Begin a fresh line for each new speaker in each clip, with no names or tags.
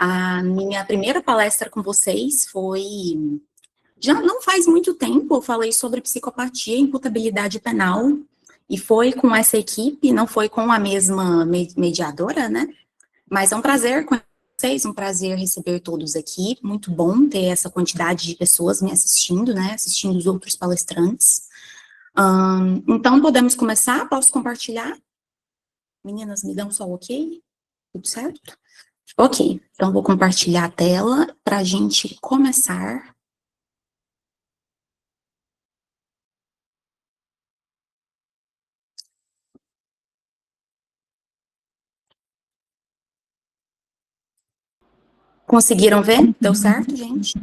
A minha primeira palestra com vocês foi, já não faz muito tempo, eu falei sobre psicopatia e imputabilidade penal, e foi com essa equipe, não foi com a mesma mediadora, né? Mas é um prazer com vocês, um prazer receber todos aqui, muito bom ter essa quantidade de pessoas me assistindo, né? Assistindo os outros palestrantes. Então, podemos começar? Posso compartilhar? Meninas, me dão só o ok? Tudo certo? Ok, então vou compartilhar a tela para a gente começar. Conseguiram ver? Deu certo, gente?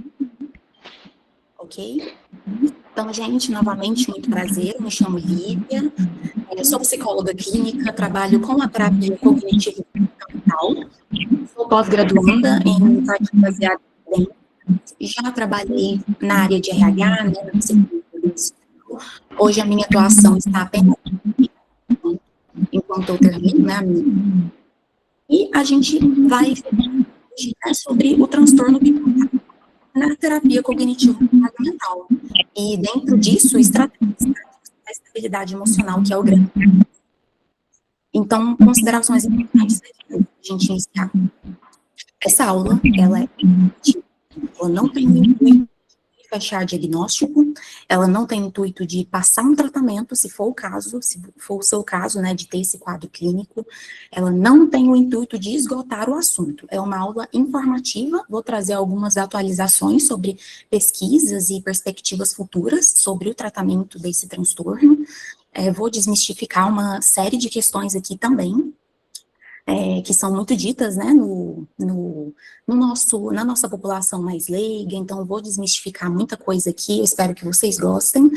Ok? Então, gente, novamente, muito prazer, me chamo Lívia, sou psicóloga clínica, trabalho com a terapia cognitivo comportamental, sou pós-graduanda em prática baseada em evidências, já trabalhei na área de RH, né, na psicologia. Hoje a minha atuação está apenas enquanto eu termino, né, e a gente vai hoje, né, sobre o transtorno bipolar na terapia cognitivo-comportamental. E dentro disso, estratégias da estabilidade emocional, que é o grande. Então, considerações importantes para a gente iniciar. Essa aula, ela não tem o intuito de fechar diagnóstico, ela não tem o intuito de passar um tratamento, se for o caso, se for o seu caso, né, de ter esse quadro clínico, ela não tem o intuito de esgotar o assunto. É uma aula informativa, vou trazer algumas atualizações sobre pesquisas e perspectivas futuras sobre o tratamento desse transtorno, vou desmistificar uma série de questões aqui também, que são muito ditas, né, na nossa população mais leiga, então eu vou desmistificar muita coisa aqui, eu espero que vocês gostem,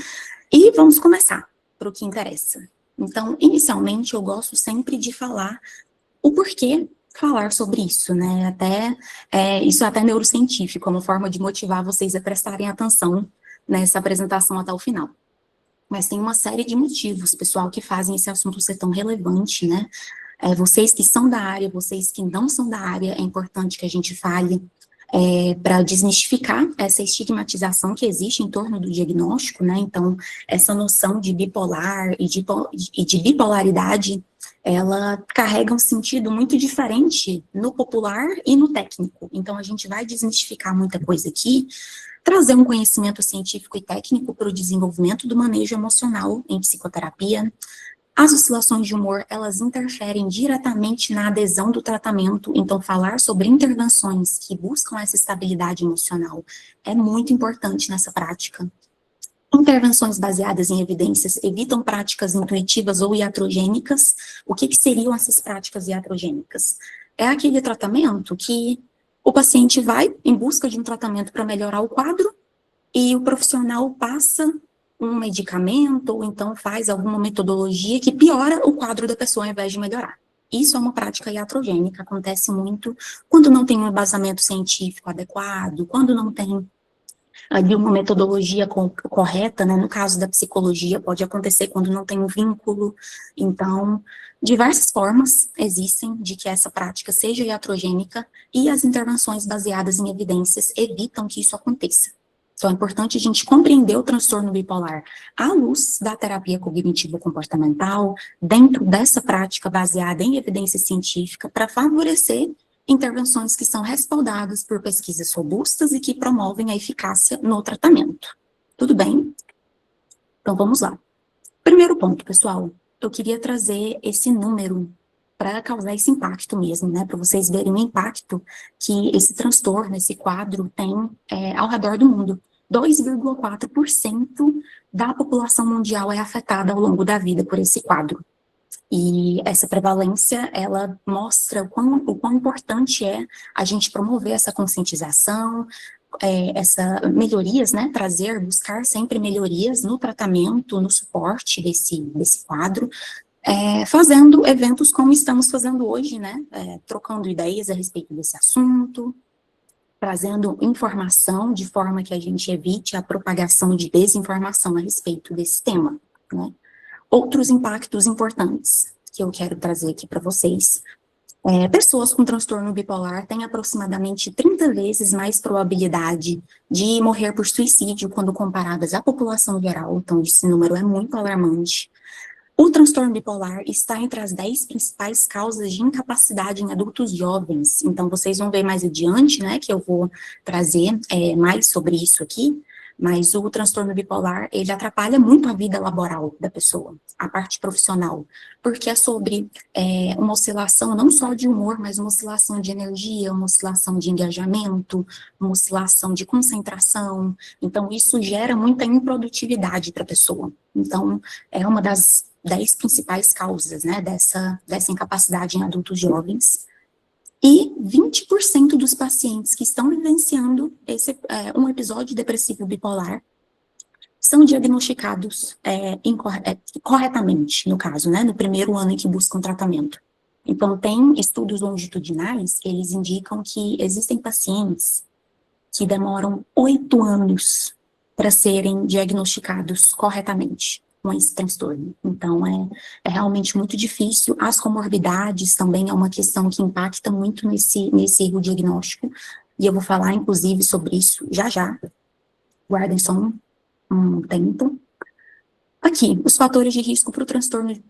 e vamos começar para o que interessa. Então, inicialmente, eu gosto sempre de falar o porquê falar sobre isso, né, isso é até neurocientífico, é uma forma de motivar vocês a prestarem atenção nessa apresentação até o final. Mas tem uma série de motivos, pessoal, que fazem esse assunto ser tão relevante, né, vocês que são da área, vocês que não são da área, é importante que a gente fale para desmistificar essa estigmatização que existe em torno do diagnóstico, né, então, essa noção de bipolar e de bipolaridade, ela carrega um sentido muito diferente no popular e no técnico, então a gente vai desmistificar muita coisa aqui, trazer um conhecimento científico e técnico para o desenvolvimento do manejo emocional em psicoterapia. As oscilações de humor, elas interferem diretamente na adesão do tratamento, então falar sobre intervenções que buscam essa estabilidade emocional é muito importante nessa prática. Intervenções baseadas em evidências evitam práticas intuitivas ou iatrogênicas. O que seriam essas práticas iatrogênicas? É aquele tratamento que o paciente vai em busca de um tratamento para melhorar o quadro e o profissional passa um medicamento, ou então faz alguma metodologia que piora o quadro da pessoa ao invés de melhorar. Isso é uma prática iatrogênica, acontece muito quando não tem um embasamento científico adequado, quando não tem ali uma metodologia correta, né, no caso da psicologia, pode acontecer quando não tem um vínculo. Então, diversas formas existem de que essa prática seja iatrogênica e as intervenções baseadas em evidências evitam que isso aconteça. Então, é importante a gente compreender o transtorno bipolar à luz da terapia cognitivo-comportamental, dentro dessa prática baseada em evidência científica, para favorecer intervenções que são respaldadas por pesquisas robustas e que promovem a eficácia no tratamento. Tudo bem? Então, vamos lá. Primeiro ponto, pessoal, eu queria trazer esse número para causar esse impacto mesmo, né, para vocês verem o impacto que esse transtorno, esse quadro tem ao redor do mundo. 2,4% da população mundial é afetada ao longo da vida por esse quadro. E essa prevalência, ela mostra o quão importante é a gente promover essa conscientização, essa melhorias, né, buscar sempre melhorias no tratamento, no suporte desse quadro, fazendo eventos como estamos fazendo hoje, né, trocando ideias a respeito desse assunto, trazendo informação de forma que a gente evite a propagação de desinformação a respeito desse tema, né. Outros impactos importantes que eu quero trazer aqui para vocês Pessoas com transtorno bipolar têm aproximadamente 30 vezes mais probabilidade de morrer por suicídio quando comparadas à população geral, então esse número é muito alarmante. O transtorno bipolar está entre as 10 principais causas de incapacidade em adultos jovens, então vocês vão ver mais adiante, né, que eu vou trazer mais sobre isso aqui, mas o transtorno bipolar, ele atrapalha muito a vida laboral da pessoa, a parte profissional, porque é sobre uma oscilação não só de humor, mas uma oscilação de energia, uma oscilação de engajamento, uma oscilação de concentração, então isso gera muita improdutividade para a pessoa. Então, é uma das 10 principais causas, né, dessa incapacidade em adultos jovens. E 20% dos pacientes que estão vivenciando um episódio depressivo bipolar são diagnosticados corretamente, no caso, né, no primeiro ano em que buscam tratamento. Então, tem estudos longitudinais, eles indicam que existem pacientes que demoram 8 anos para serem diagnosticados corretamente com esse transtorno. Então, é realmente muito difícil. As comorbidades também é uma questão que impacta muito nesse erro diagnóstico, e eu vou falar, inclusive, sobre isso já já. Guardem só um tempo. Aqui, os fatores de risco para o transtorno,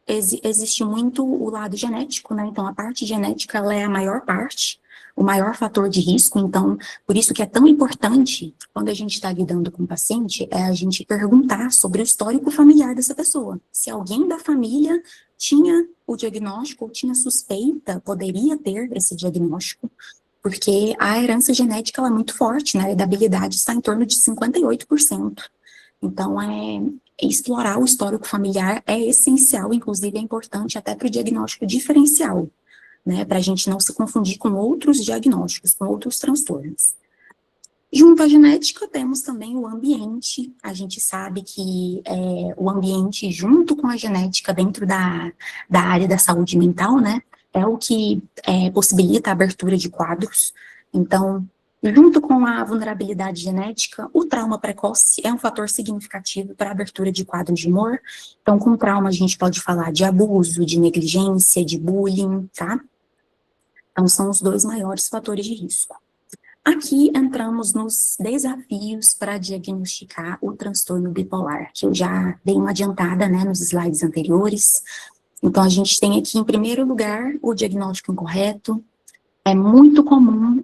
existe muito o lado genético, né? Então, a parte genética, ela é a maior parte, o maior fator de risco. Então, por isso que é tão importante, quando a gente está lidando com o paciente, a gente perguntar sobre o histórico familiar dessa pessoa. Se alguém da família tinha o diagnóstico, ou tinha suspeita, poderia ter esse diagnóstico, porque a herança genética, ela é muito forte, né? A heredabilidade está em torno de 58%. Então, explorar o histórico familiar é essencial, inclusive é importante até para o diagnóstico diferencial, né, para a gente não se confundir com outros diagnósticos, com outros transtornos. Junto à genética, temos também o ambiente. A gente sabe que o ambiente, junto com a genética, dentro da área da saúde mental, né, é o que possibilita a abertura de quadros. Então, junto com a vulnerabilidade genética, o trauma precoce é um fator significativo para a abertura de quadros de humor. Então, com trauma, a gente pode falar de abuso, de negligência, de bullying, tá? Então, são os 2 maiores fatores de risco. Aqui entramos nos desafios para diagnosticar o transtorno bipolar, que eu já dei uma adiantada, né, nos slides anteriores. Então, a gente tem aqui, em primeiro lugar, o diagnóstico incorreto. É muito comum,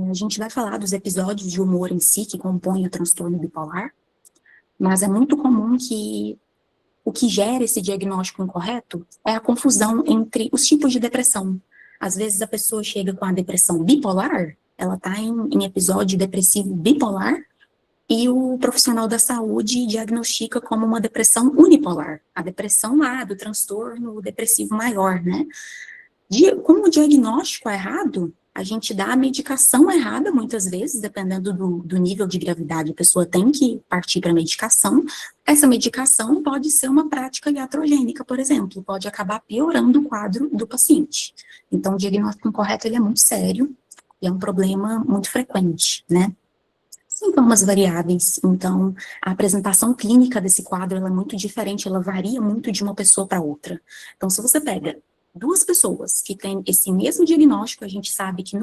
a gente vai falar dos episódios de humor em si, que compõem o transtorno bipolar, mas é muito comum que o que gera esse diagnóstico incorreto é a confusão entre os tipos de depressão. Às vezes a pessoa chega com a depressão bipolar, ela está em episódio depressivo bipolar, e o profissional da saúde diagnostica como uma depressão unipolar, a depressão lá do transtorno depressivo maior, né? Como o diagnóstico é errado, a gente dá a medicação errada, muitas vezes, dependendo do nível de gravidade, a pessoa tem que partir para a medicação. Essa medicação pode ser uma prática iatrogênica, por exemplo, pode acabar piorando o quadro do paciente. Então, o diagnóstico incorreto, ele é muito sério, e é um problema muito frequente, né? Sintomas variáveis, então, a apresentação clínica desse quadro, ela é muito diferente, ela varia muito de uma pessoa para outra. Então, se você pega 2 pessoas que têm esse mesmo diagnóstico, a gente sabe que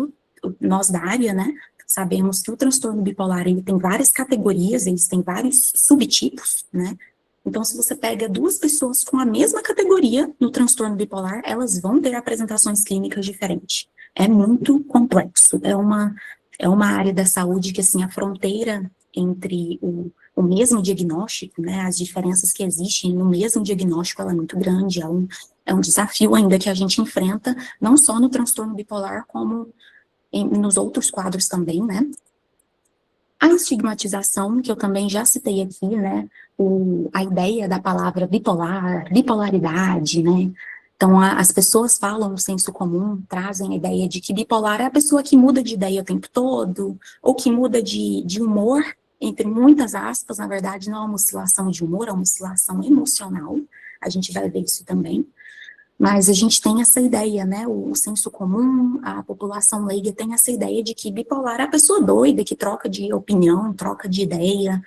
nós da área, né, sabemos que o transtorno bipolar, ele tem várias categorias, eles têm vários subtipos, né, então se você pega 2 pessoas com a mesma categoria no transtorno bipolar, elas vão ter apresentações clínicas diferentes. É muito complexo, é uma área da saúde que, assim, a fronteira entre o mesmo diagnóstico, né, as diferenças que existem no mesmo diagnóstico, ela é muito grande, é um desafio ainda que a gente enfrenta, não só no transtorno bipolar, como nos outros quadros também, né. A estigmatização, que eu também já citei aqui, né, a ideia da palavra bipolar, bipolaridade, né, então as pessoas falam no senso comum, trazem a ideia de que bipolar é a pessoa que muda de ideia o tempo todo, ou que muda de humor, entre muitas aspas, na verdade não é uma oscilação de humor, é uma oscilação emocional, a gente vai ver isso também. Mas a gente tem essa ideia, né? O senso comum, a população leiga tem essa ideia de que bipolar é a pessoa doida que troca de opinião, troca de ideia,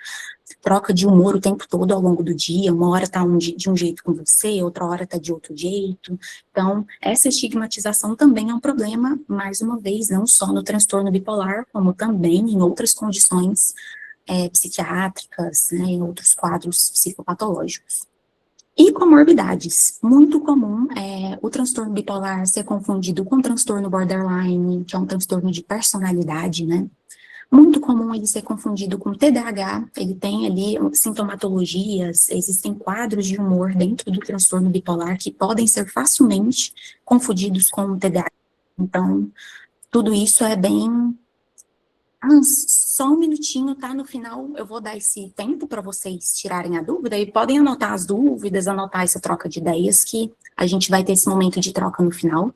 troca de humor o tempo todo ao longo do dia. Uma hora tá de um jeito com você, outra hora tá de outro jeito. Então, essa estigmatização também é um problema, mais uma vez, não só no transtorno bipolar, como também em outras condições psiquiátricas, né, em outros quadros psicopatológicos. E comorbidades. Muito comum o transtorno bipolar ser confundido com o transtorno borderline, que é um transtorno de personalidade, né? Muito comum ele ser confundido com TDAH, ele tem ali sintomatologias, existem quadros de humor dentro do transtorno bipolar que podem ser facilmente confundidos com o TDAH. Então, tudo isso é bem só um minutinho, tá? No final eu vou dar esse tempo para vocês tirarem a dúvida e podem anotar as dúvidas, anotar essa troca de ideias, que a gente vai ter esse momento de troca no final.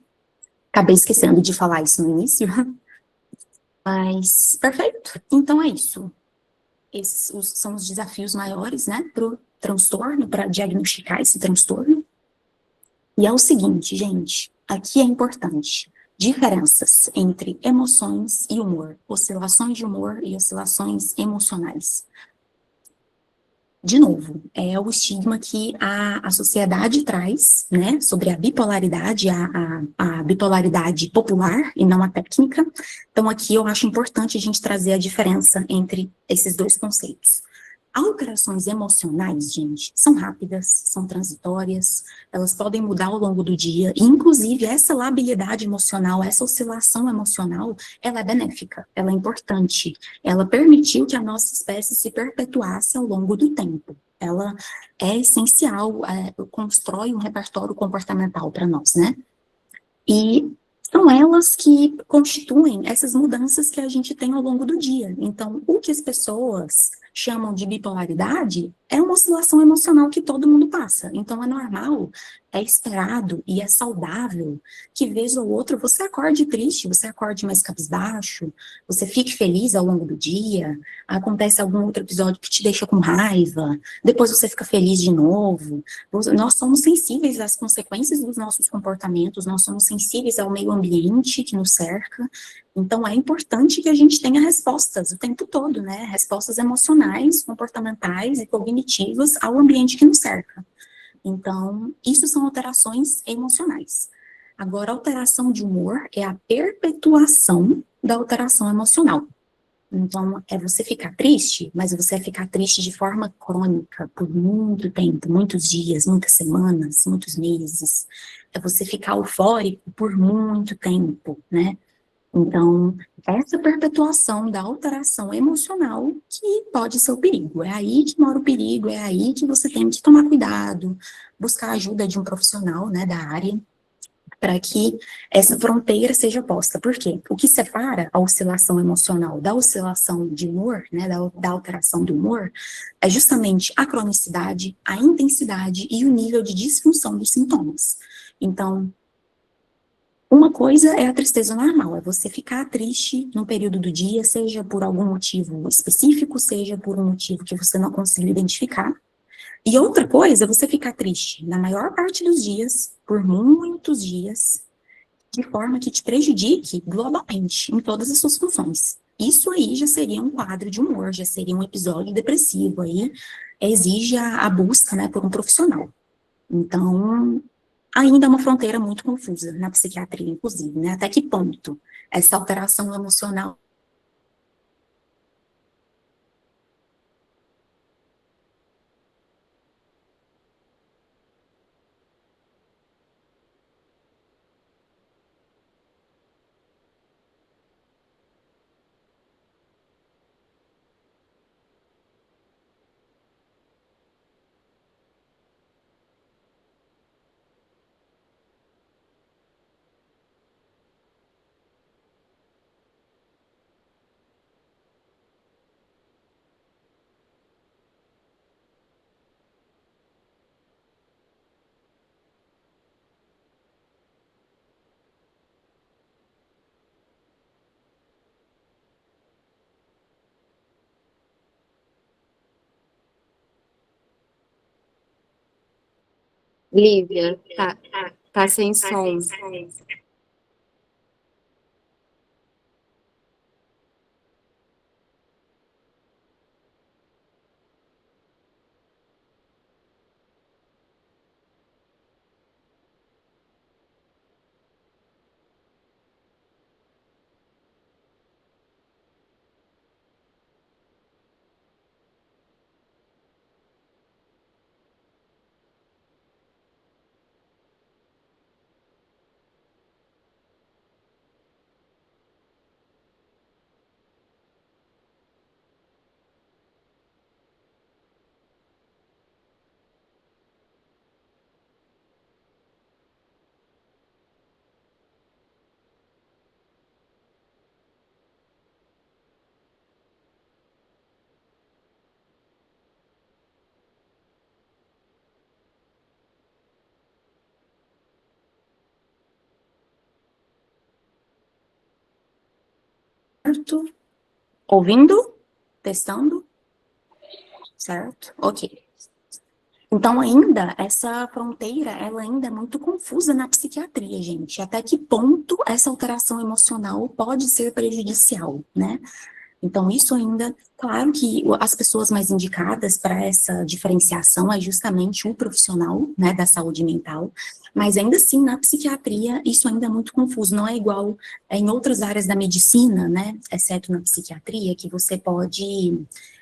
Acabei esquecendo de falar isso no início, mas perfeito. Então é isso. Esses são os desafios maiores, né, para o transtorno, para diagnosticar esse transtorno. E é o seguinte, gente, aqui é importante. Diferenças entre emoções e humor, oscilações de humor e oscilações emocionais. De novo, é o estigma que a sociedade traz, né, sobre a bipolaridade, a bipolaridade popular e não a técnica. Então, aqui eu acho importante a gente trazer a diferença entre esses dois conceitos. Alterações emocionais, gente, são rápidas, são transitórias, elas podem mudar ao longo do dia, e inclusive essa labilidade emocional, essa oscilação emocional, ela é benéfica, ela é importante, ela permitiu que a nossa espécie se perpetuasse ao longo do tempo. Ela é essencial, constrói um repertório comportamental para nós, né? E são elas que constituem essas mudanças que a gente tem ao longo do dia. Então, o que as pessoas chamam de bipolaridade é uma oscilação emocional que todo mundo passa. Então, é normal, é esperado e é saudável que, vez ou outra, você acorde triste, você acorde mais cabisbaixo, você fique feliz ao longo do dia, acontece algum outro episódio que te deixa com raiva, depois você fica feliz de novo. Nós somos sensíveis às consequências dos nossos comportamentos, nós somos sensíveis ao meio ambiente que nos cerca, então é importante que a gente tenha respostas o tempo todo, né? Respostas emocionais, comportamentais e cognitivas ao ambiente que nos cerca. Então, isso são alterações emocionais. Agora, a alteração de humor é a perpetuação da alteração emocional. Então, é você ficar triste, mas você vai ficar triste de forma crônica, por muito tempo, muitos dias, muitas semanas, muitos meses. É você ficar eufórico por muito tempo, né? Então, essa perpetuação da alteração emocional que pode ser o perigo. É aí que mora o perigo, é aí que você tem que tomar cuidado, buscar a ajuda de um profissional, né, da área, para que essa fronteira seja posta. Por quê? O que separa a oscilação emocional da oscilação de humor, né, da alteração do humor, é justamente a cronicidade, a intensidade e o nível de disfunção dos sintomas. Então, uma coisa é a tristeza normal, é você ficar triste num período do dia, seja por algum motivo específico, seja por um motivo que você não conseguiu identificar. E outra coisa é você ficar triste na maior parte dos dias, por muitos dias, de forma que te prejudique globalmente em todas as suas funções. Isso aí já seria um quadro de humor, já seria um episódio depressivo, aí exige a busca, né, por um profissional. Então, ainda é uma fronteira muito confusa na psiquiatria, inclusive, né, até que ponto essa alteração emocional.
Lívia, tá. Tá sem som.
Certo? Ouvindo? Testando? Certo? Ok. Então, ainda, essa fronteira, ela ainda é muito confusa na psiquiatria, gente. Até que ponto essa alteração emocional pode ser prejudicial, né? Então, isso ainda, claro que as pessoas mais indicadas para essa diferenciação é justamente o profissional, né, da saúde mental, mas ainda assim, na psiquiatria, isso ainda é muito confuso, não é igual em outras áreas da medicina, né, exceto na psiquiatria, que você pode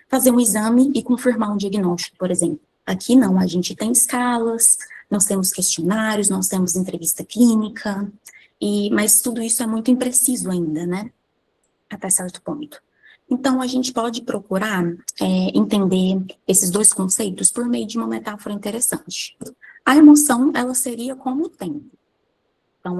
fazer um exame e confirmar um diagnóstico, por exemplo. Aqui não, a gente tem escalas, nós temos questionários, nós temos entrevista clínica, mas tudo isso é muito impreciso ainda, né, até certo ponto. Então, a gente pode procurar entender esses dois conceitos por meio de uma metáfora interessante. A emoção, ela seria como o tempo. Então,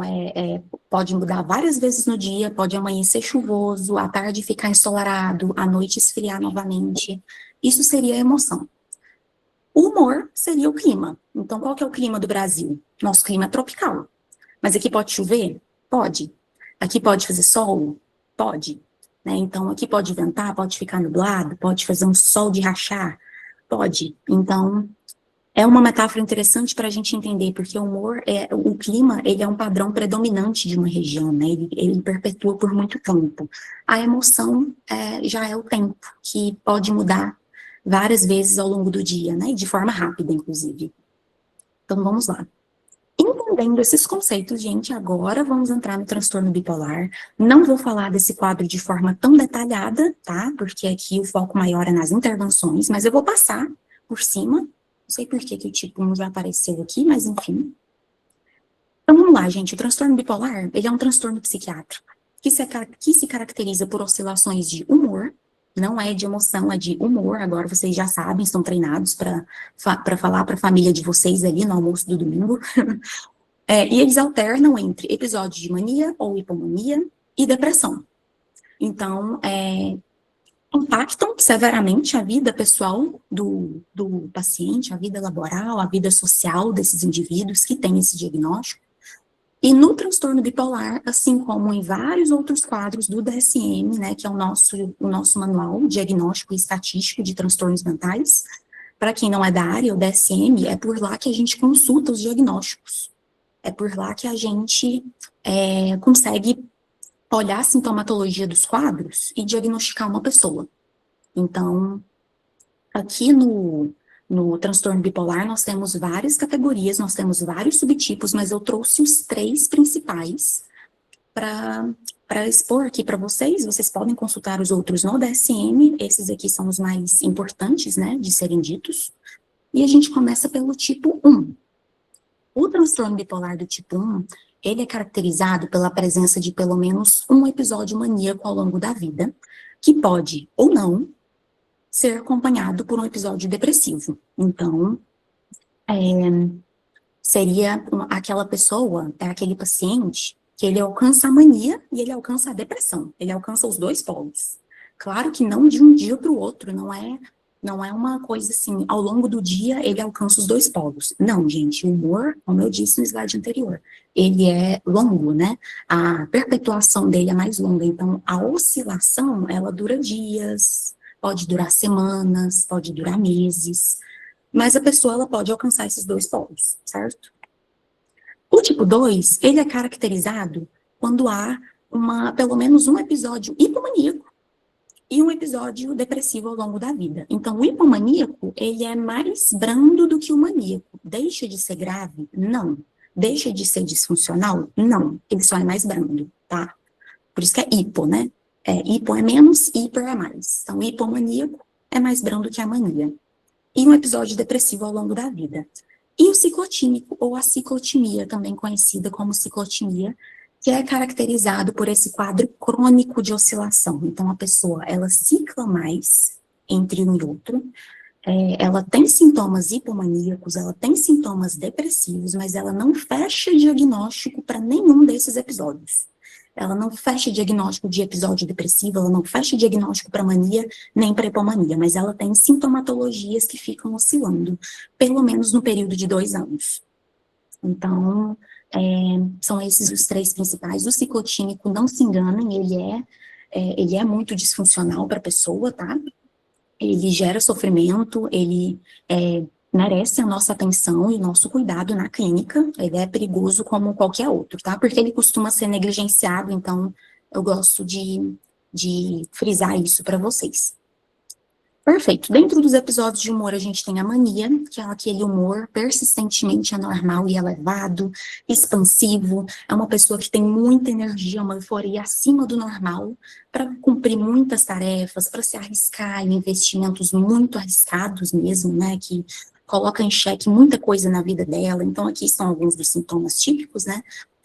pode mudar várias vezes no dia, pode amanhecer chuvoso, à tarde ficar ensolarado, à noite esfriar novamente. Isso seria a emoção. O humor seria o clima. Então, qual que é o clima do Brasil? Nosso clima é tropical. Mas aqui pode chover? Pode. Aqui pode fazer sol? Pode. Né? Então, aqui pode ventar, pode ficar nublado, pode fazer um sol de rachar? Pode. Então, é uma metáfora interessante para a gente entender, porque o clima, ele é um padrão predominante de uma região, né? Ele perpetua por muito tempo. A emoção já é o tempo, que pode mudar várias vezes ao longo do dia, né? E de forma rápida, inclusive. Então, vamos lá. Entendendo esses conceitos, gente, agora vamos entrar no transtorno bipolar. Não vou falar desse quadro de forma tão detalhada, tá? Porque aqui o foco maior é nas intervenções, mas eu vou passar por cima. Não sei por que o tipo 1 já apareceu aqui, mas enfim. Então vamos lá, gente. O transtorno bipolar, ele é um transtorno psiquiátrico que se caracteriza por oscilações de humor, não é de emoção, é de humor. Agora vocês já sabem, estão treinados para falar para a família de vocês ali no almoço do domingo. E eles alternam entre episódios de mania ou hipomania e depressão. Então, impactam severamente a vida pessoal do paciente, a vida laboral, a vida social desses indivíduos que têm esse diagnóstico. E no transtorno bipolar, assim como em vários outros quadros do DSM, né, que é o nosso manual diagnóstico e estatístico de transtornos mentais, para quem não é da área, o DSM, é por lá que a gente consulta os diagnósticos. É por lá que a gente consegue olhar a sintomatologia dos quadros e diagnosticar uma pessoa. Então, aqui no transtorno bipolar, nós temos várias categorias, nós temos vários subtipos, mas eu trouxe os 3 principais para expor aqui para vocês. Vocês podem consultar os outros no DSM, esses aqui são os mais importantes, né, de serem ditos. E a gente começa pelo tipo 1. O transtorno bipolar do tipo 1, ele é caracterizado pela presença de pelo menos um episódio maníaco ao longo da vida, que pode ou não ser acompanhado por um episódio depressivo. Então, seria aquela pessoa, aquele paciente, que ele alcança a mania e ele alcança a depressão. Ele alcança os dois polos. Claro que não de um dia para o outro, não é uma coisa assim, ao longo do dia ele alcança os dois polos. Não, gente, o humor, como eu disse no slide anterior, ele é longo, né? A perpetuação dele é mais longa, então a oscilação, ela dura dias, pode durar semanas, pode durar meses, mas a pessoa, ela pode alcançar esses dois polos, certo? O tipo 2, ele é caracterizado quando há pelo menos um episódio hipomaníaco e um episódio depressivo ao longo da vida. Então, o hipomaníaco, ele é mais brando do que o maníaco. Deixa de ser grave? Não. Deixa de ser disfuncional? Não. Ele só é mais brando, tá? Por isso que é hipo, né? Hipo é menos, hiper é mais. Então, o hipomaníaco é mais brando que a mania. E um episódio depressivo ao longo da vida. E o ciclotímico, ou a ciclotimia, também conhecida como ciclotimia, que é caracterizado por esse quadro crônico de oscilação. Então, a pessoa, ela cicla mais entre um e outro, ela tem sintomas hipomaníacos, ela tem sintomas depressivos, mas ela não fecha diagnóstico para nenhum desses episódios. Ela não fecha diagnóstico de episódio depressivo, ela não fecha diagnóstico para mania, nem para hipomania, mas ela tem sintomatologias que ficam oscilando, pelo menos no período de 2 anos. Então, são esses os 3 principais. O ciclotímico, não se enganem, ele é muito disfuncional para a pessoa, tá? Ele gera sofrimento, ele merece a nossa atenção e nosso cuidado na clínica. Ele é perigoso como qualquer outro, tá? Porque ele costuma ser negligenciado, então eu gosto de frisar isso para vocês. Perfeito. Dentro dos episódios de humor, a gente tem a mania, que é aquele humor persistentemente anormal e elevado, expansivo. É uma pessoa que tem muita energia, uma euforia acima do normal, para cumprir muitas tarefas, para se arriscar em investimentos muito arriscados mesmo, né, que coloca em xeque muita coisa na vida dela. Então, aqui estão alguns dos sintomas típicos, né?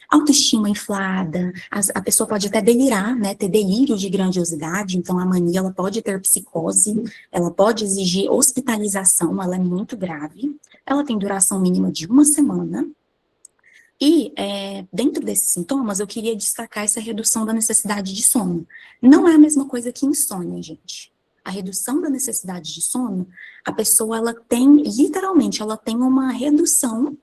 Autoestima inflada, a pessoa pode até delirar, né, ter delírio de grandiosidade. Então a mania, ela pode ter psicose, ela pode exigir hospitalização, ela é muito grave, ela tem duração mínima de 1 semana, e dentro desses sintomas eu queria destacar essa redução da necessidade de sono. Não é a mesma coisa que insônia, gente. A redução da necessidade de sono, a pessoa, ela tem, literalmente, ela tem uma redução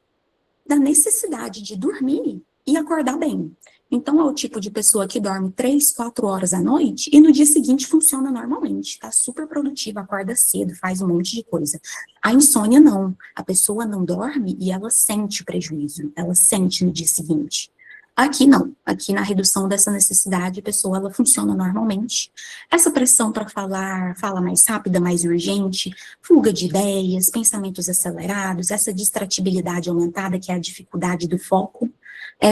da necessidade de dormir e acordar bem. Então, é o tipo de pessoa que dorme 3, 4 horas à noite e no dia seguinte funciona normalmente, tá super produtiva, acorda cedo, faz um monte de coisa. A insônia não, a pessoa não dorme e ela sente o prejuízo, ela sente no dia seguinte. Aqui não, aqui na redução dessa necessidade, a pessoa, ela funciona normalmente. Essa pressão para falar, fala mais rápida, mais urgente, fuga de ideias, pensamentos acelerados, essa distratibilidade aumentada, que é a dificuldade do foco,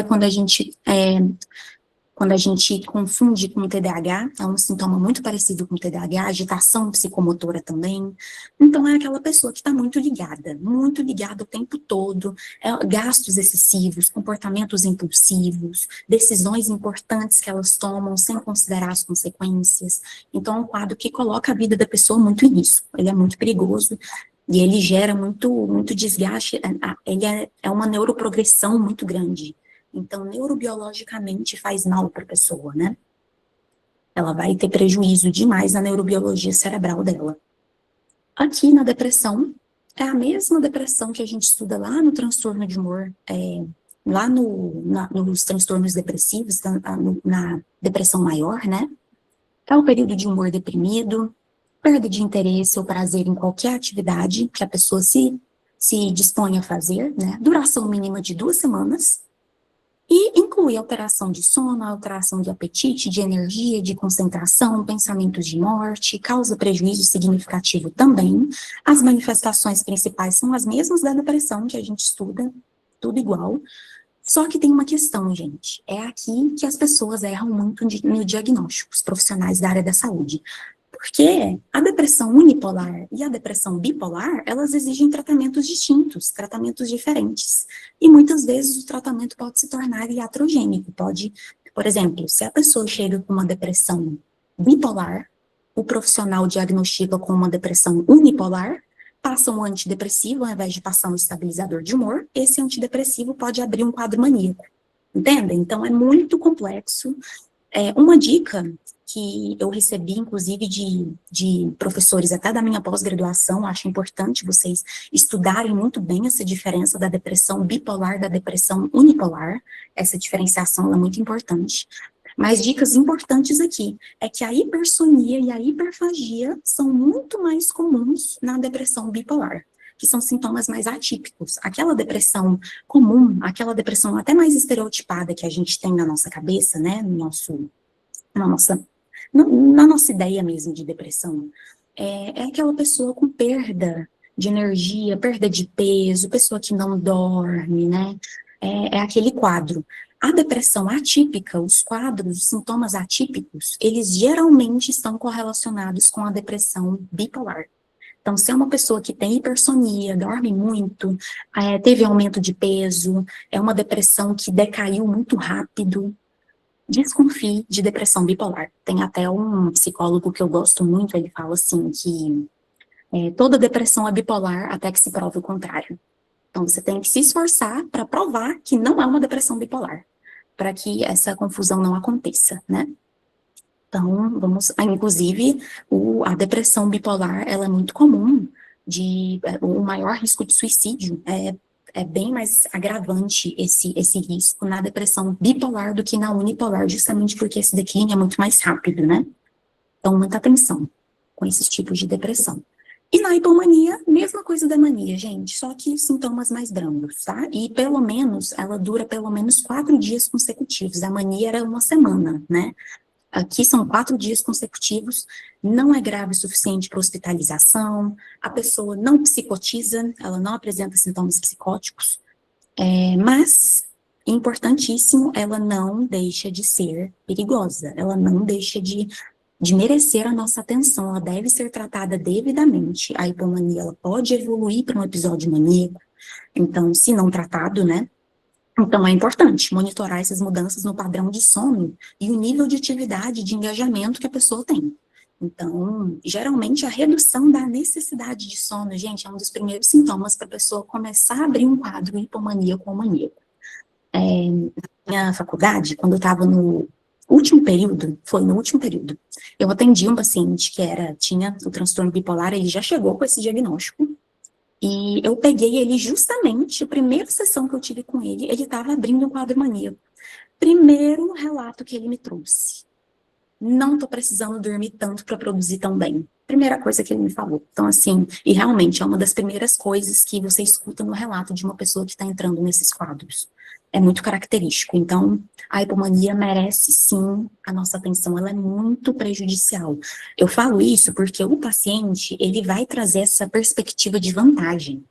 quando a gente confunde com o TDAH, é um sintoma muito parecido com o TDAH, agitação psicomotora também. Então, é aquela pessoa que está muito ligada o tempo todo, gastos excessivos, comportamentos impulsivos, decisões importantes que elas tomam sem considerar as consequências. Então, é um quadro que coloca a vida da pessoa muito em risco, ele é muito perigoso, e ele gera muito desgaste, ele é uma neuroprogressão muito grande. Então, neurobiologicamente faz mal para a pessoa, né? Ela vai ter prejuízo demais na neurobiologia cerebral dela. Aqui na depressão, é a mesma depressão que a gente estuda lá no transtorno de humor, lá nos transtornos depressivos, na depressão maior, né? É o período de humor deprimido, perda de interesse ou prazer em qualquer atividade que a pessoa se dispõe a fazer, né? Duração mínima de 2 semanas, e inclui alteração de sono, alteração de apetite, de energia, de concentração, pensamentos de morte, causa prejuízo significativo também. As manifestações principais são as mesmas da depressão que a gente estuda, tudo igual. Só que tem uma questão, gente. É aqui que as pessoas erram muito no diagnóstico, os profissionais da área da saúde. Porque a depressão unipolar e a depressão bipolar, elas exigem tratamentos distintos, tratamentos diferentes. E muitas vezes o tratamento pode se tornar iatrogênico. Por exemplo, se a pessoa chega com uma depressão bipolar, o profissional diagnostica com uma depressão unipolar, passa um antidepressivo ao invés de passar um estabilizador de humor, esse antidepressivo pode abrir um quadro maníaco. Entendem? Então é muito complexo. Uma dica que eu recebi, inclusive, de professores até da minha pós-graduação, acho importante vocês estudarem muito bem essa diferença da depressão bipolar da depressão unipolar, essa diferenciação é muito importante. Mas dicas importantes aqui, é que a hipersonia e a hiperfagia são muito mais comuns na depressão bipolar. que são sintomas mais atípicos. Aquela depressão comum, aquela depressão até mais estereotipada que a gente tem na nossa cabeça, né, na nossa, na nossa ideia mesmo de depressão, é aquela pessoa com perda de energia, perda de peso, pessoa que não dorme, né, é aquele quadro. A depressão atípica, os quadros, os sintomas atípicos, eles geralmente estão correlacionados com a depressão bipolar. Então, se é uma pessoa que tem hipersonia, dorme muito, teve aumento de peso, é uma depressão que decaiu muito rápido, desconfie de depressão bipolar. Tem até um psicólogo que eu gosto muito, ele fala assim que toda depressão é bipolar até que se prove o contrário. Então, você tem que se esforçar para provar que não é uma depressão bipolar, para que essa confusão não aconteça, né? Então, inclusive, a depressão bipolar, ela é muito comum, o maior risco de suicídio é bem mais agravante esse risco na depressão bipolar do que na unipolar, justamente porque esse declínio é muito mais rápido, né? Então, muita atenção com esses tipos de depressão. E na hipomania, mesma coisa da mania, gente, só que sintomas mais brandos, tá? E ela dura pelo menos 4 dias consecutivos. A mania era uma semana, né? Aqui são 4 dias consecutivos, não é grave o suficiente para hospitalização, a pessoa não psicotiza, ela não apresenta sintomas psicóticos, mas, importantíssimo, ela não deixa de ser perigosa, ela não deixa de merecer a nossa atenção, ela deve ser tratada devidamente. A hipomania, ela pode evoluir para um episódio maníaco, então, se não tratado, né? Então, é importante monitorar essas mudanças no padrão de sono e o nível de atividade, de engajamento que a pessoa tem. Então, geralmente, a redução da necessidade de sono, gente, é um dos primeiros sintomas para a pessoa começar a abrir um quadro hipomaníaco ou maníaco. Na minha faculdade, quando eu estava no último período, eu atendi um paciente que tinha o transtorno bipolar, ele já chegou com esse diagnóstico, e eu peguei ele justamente, a primeira sessão que eu tive com ele estava abrindo um quadro maníaco. Primeiro relato que ele me trouxe. Não tô precisando dormir tanto para produzir tão bem. Primeira coisa que ele me falou. Então, assim, e realmente é uma das primeiras coisas que você escuta no relato de uma pessoa que está entrando nesses quadros. É muito característico. Então, a hipomania merece, sim, a nossa atenção. Ela é muito prejudicial. Eu falo isso porque o paciente, ele vai trazer essa perspectiva de vantagem.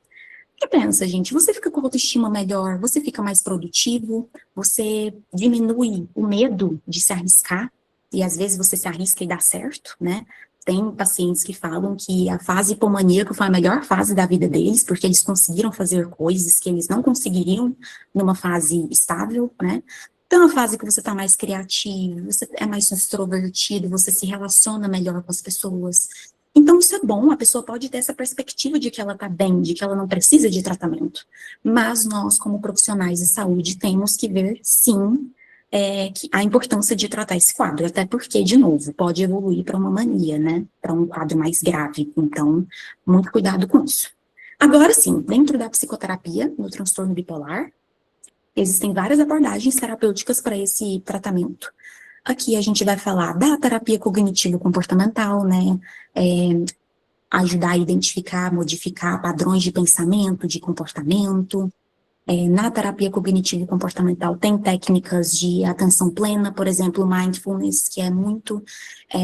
Que pensa, gente, você fica com autoestima melhor, você fica mais produtivo, você diminui o medo de se arriscar, e às vezes você se arrisca e dá certo, né? Tem pacientes que falam que a fase hipomaníaca foi a melhor fase da vida deles, porque eles conseguiram fazer coisas que eles não conseguiriam numa fase estável, né? Então, a fase que você tá mais criativo, você é mais extrovertido, você se relaciona melhor com as pessoas. Então, isso é bom, a pessoa pode ter essa perspectiva de que ela tá bem, de que ela não precisa de tratamento. Mas nós, como profissionais de saúde, temos que ver, sim, que a importância de tratar esse quadro, até porque, de novo, pode evoluir para uma mania, né? Para um quadro mais grave. Então, muito cuidado com isso. Agora sim, dentro da psicoterapia, no transtorno bipolar, existem várias abordagens terapêuticas para esse tratamento. Aqui a gente vai falar da terapia cognitivo-comportamental, né? Ajudar a identificar, modificar padrões de pensamento, de comportamento. Na terapia cognitivo-comportamental tem técnicas de atenção plena, por exemplo, mindfulness, que é muito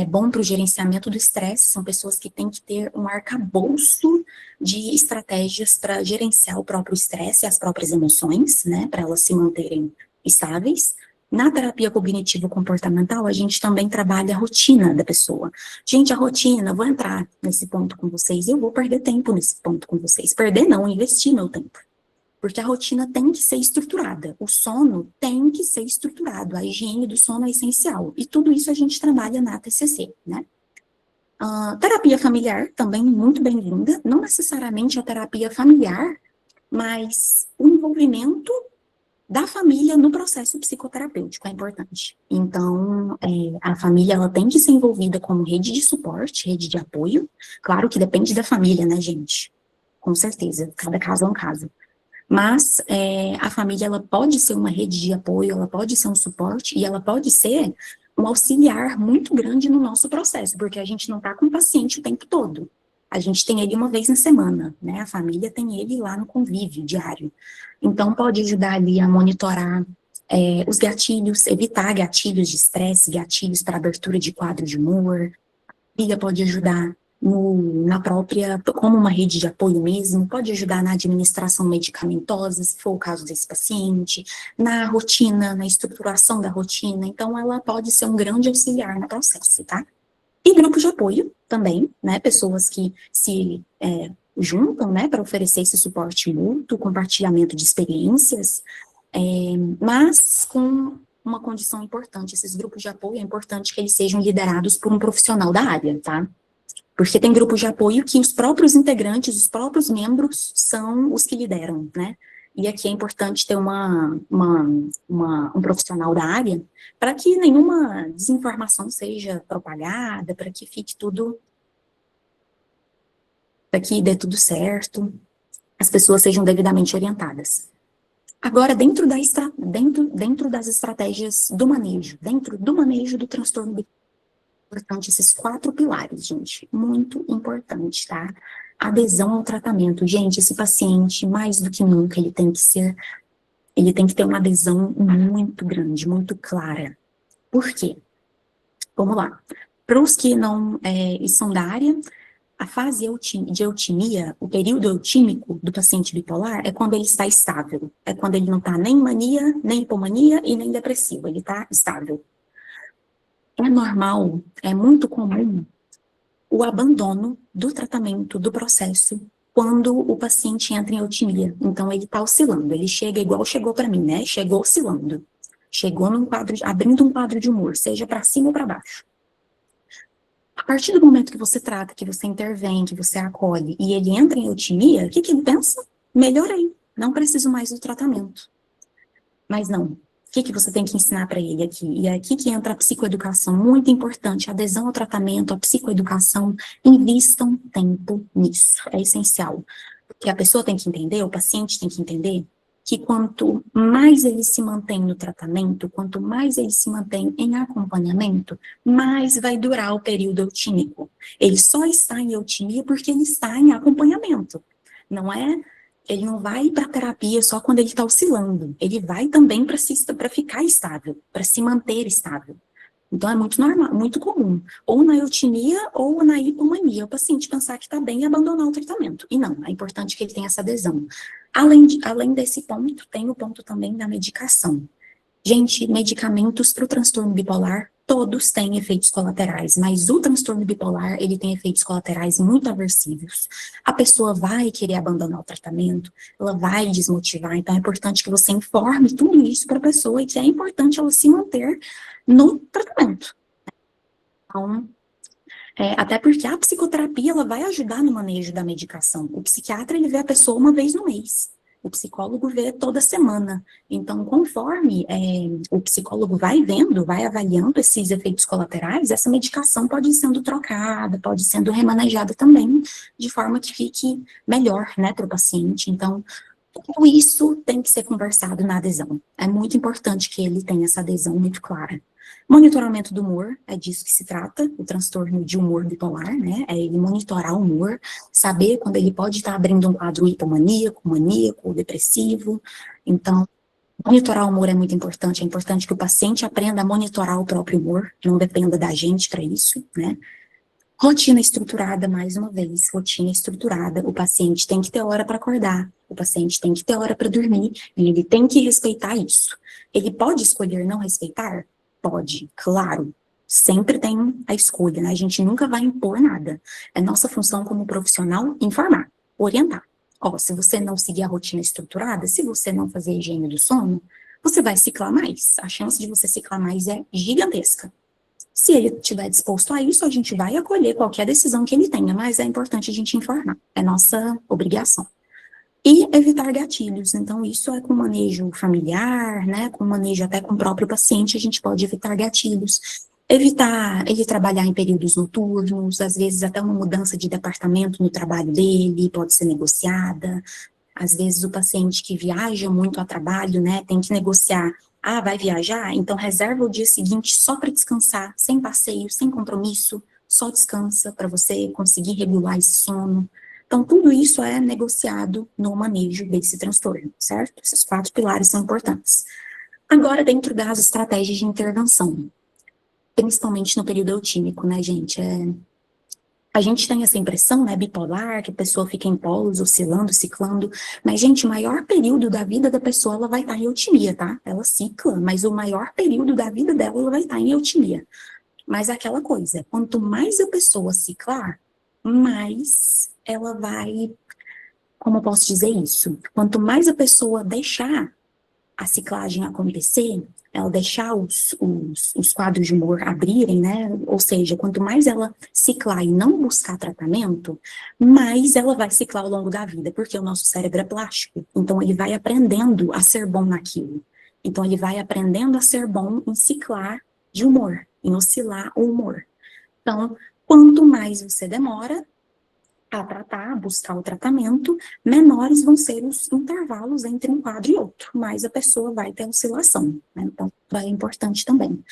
bom para o gerenciamento do estresse. São pessoas que têm que ter um arcabouço de estratégias para gerenciar o próprio estresse e as próprias emoções, né, para elas se manterem estáveis. Na terapia cognitivo-comportamental, a gente também trabalha a rotina da pessoa. Gente, a rotina, vou entrar nesse ponto com vocês, e eu vou perder tempo nesse ponto com vocês. Perder não, investir meu tempo. Porque a rotina tem que ser estruturada, o sono tem que ser estruturado, a higiene do sono é essencial, e tudo isso a gente trabalha na TCC, né? Terapia familiar, também muito bem-vinda, não necessariamente a terapia familiar, mas o envolvimento da família no processo psicoterapêutico é importante. Então, a família, ela tem que ser envolvida como rede de suporte, rede de apoio, claro que depende da família, né, gente? Com certeza, cada caso é um caso. Mas a família, ela pode ser uma rede de apoio, ela pode ser um suporte e ela pode ser um auxiliar muito grande no nosso processo, porque a gente não está com o paciente o tempo todo. A gente tem ele uma vez na semana, né? A família tem ele lá no convívio diário. Então, pode ajudar ali a monitorar os gatilhos, evitar gatilhos de estresse, gatilhos para abertura de quadro de humor. A família pode ajudar na própria, como uma rede de apoio mesmo, pode ajudar na administração medicamentosa, se for o caso desse paciente, na rotina, na estruturação da rotina. Então, ela pode ser um grande auxiliar no processo, tá? E grupos de apoio também, né, pessoas que se juntam, né, para oferecer esse suporte mútuo, compartilhamento de experiências, mas com uma condição importante, esses grupos de apoio, é importante que eles sejam liderados por um profissional da área, tá? Porque tem grupos de apoio que os próprios integrantes, os próprios membros são os que lideram, né? E aqui é importante ter um profissional da área para que nenhuma desinformação seja propagada, para que fique tudo, para que dê tudo certo, as pessoas sejam devidamente orientadas. Agora, dentro das estratégias do manejo, dentro do manejo do transtorno bipolar, importante esses 4 pilares, gente, muito importante, tá? Adesão ao tratamento. Gente, esse paciente, mais do que nunca, ele tem que ter uma adesão muito grande, muito clara. Por quê? Vamos lá. Para os que não são da área, a fase de eutimia, o período eutímico do paciente bipolar é quando ele está estável. É quando ele não está nem mania, nem hipomania e nem depressivo. Ele está estável. É normal, é muito comum o abandono do tratamento, do processo, quando o paciente entra em eutimia. Então, ele está oscilando, ele chega igual chegou para mim, né? Chegou oscilando. Chegou abrindo um quadro de humor, seja para cima ou para baixo. A partir do momento que você trata, que você intervém, que você acolhe, e ele entra em eutimia, o que ele pensa? Melhorei, não preciso mais do tratamento. Mas não. O que você tem que ensinar para ele aqui? E é aqui que entra a psicoeducação, muito importante, a adesão ao tratamento, a psicoeducação, invistam tempo nisso, é essencial. Porque a pessoa tem que entender, o paciente tem que entender, que quanto mais ele se mantém no tratamento, quanto mais ele se mantém em acompanhamento, mais vai durar o período eutímico. Ele só está em eutimia porque ele está em acompanhamento, não é? Ele não vai para terapia só quando ele está oscilando. Ele vai também para ficar estável, para se manter estável. Então, é muito normal, muito comum. Ou na eutimia ou na hipomania. O paciente pensar que está bem e abandonar o tratamento. E não, é importante que ele tenha essa adesão. Além desse ponto, tem o ponto também da medicação. Gente, medicamentos para o transtorno bipolar, todos têm efeitos colaterais, mas o transtorno bipolar, ele tem efeitos colaterais muito aversivos. A pessoa vai querer abandonar o tratamento, ela vai desmotivar, então é importante que você informe tudo isso para a pessoa e que é importante ela se manter no tratamento. Então, até porque a psicoterapia, ela vai ajudar no manejo da medicação. O psiquiatra, ele vê a pessoa uma vez no mês. O psicólogo vê toda semana. Então, conforme o psicólogo vai vendo, vai avaliando esses efeitos colaterais, essa medicação pode ir sendo trocada, pode ir sendo remanejada também, de forma que fique melhor, né, para o paciente. Então, tudo isso tem que ser conversado na adesão. É muito importante que ele tenha essa adesão muito clara. Monitoramento do humor, é disso que se trata, o transtorno de humor bipolar, né? É ele monitorar o humor, saber quando ele pode estar abrindo um quadro hipomaníaco, maníaco, depressivo. Então, monitorar o humor é muito importante. É importante que o paciente aprenda a monitorar o próprio humor, não dependa da gente para isso, né? Rotina estruturada, mais uma vez, rotina estruturada. O paciente tem que ter hora para acordar, o paciente tem que ter hora para dormir, e ele tem que respeitar isso. Ele pode escolher não respeitar? Pode, claro. Sempre tem a escolha, né? A gente nunca vai impor nada. É nossa função como profissional informar, orientar. Ó, se você não seguir a rotina estruturada, se você não fazer a higiene do sono, você vai ciclar mais. A chance de você ciclar mais é gigantesca. Se ele estiver disposto a isso, a gente vai acolher qualquer decisão que ele tenha, mas é importante a gente informar, é nossa obrigação. E evitar gatilhos, então isso é com manejo familiar, né, com manejo até com o próprio paciente, a gente pode evitar gatilhos. Evitar ele trabalhar em períodos noturnos, às vezes até uma mudança de departamento no trabalho dele pode ser negociada. Às vezes o paciente que viaja muito a trabalho, né, tem que negociar. Ah, vai viajar? Então reserva o dia seguinte só para descansar, sem passeio, sem compromisso, só descansa para você conseguir regular esse sono. Então, tudo isso é negociado no manejo desse transtorno, certo? Esses 4 pilares são importantes. Agora, dentro das estratégias de intervenção, principalmente no período eutímico, né, gente? A gente tem essa impressão, né, bipolar, que a pessoa fica em polos, oscilando, ciclando, mas, gente, o maior período da vida da pessoa, ela vai estar em eutimia, tá? Ela cicla, mas o maior período da vida dela, ela vai estar em eutimia. Mas é aquela coisa, quanto mais a pessoa ciclar, mais ela vai, como eu posso dizer isso? Quanto mais a pessoa deixar a ciclagem acontecer, ela deixar os quadros de humor abrirem, né? Ou seja, quanto mais ela ciclar e não buscar tratamento, mais ela vai ciclar ao longo da vida, porque o nosso cérebro é plástico. Então, ele vai aprendendo a ser bom naquilo. Então, ele vai aprendendo a ser bom em ciclar de humor, em oscilar o humor. Então, quanto mais você demora a tratar, a buscar o tratamento, menores vão ser os intervalos entre um quadro e outro, mais a pessoa vai ter oscilação, né? Então, é importante também.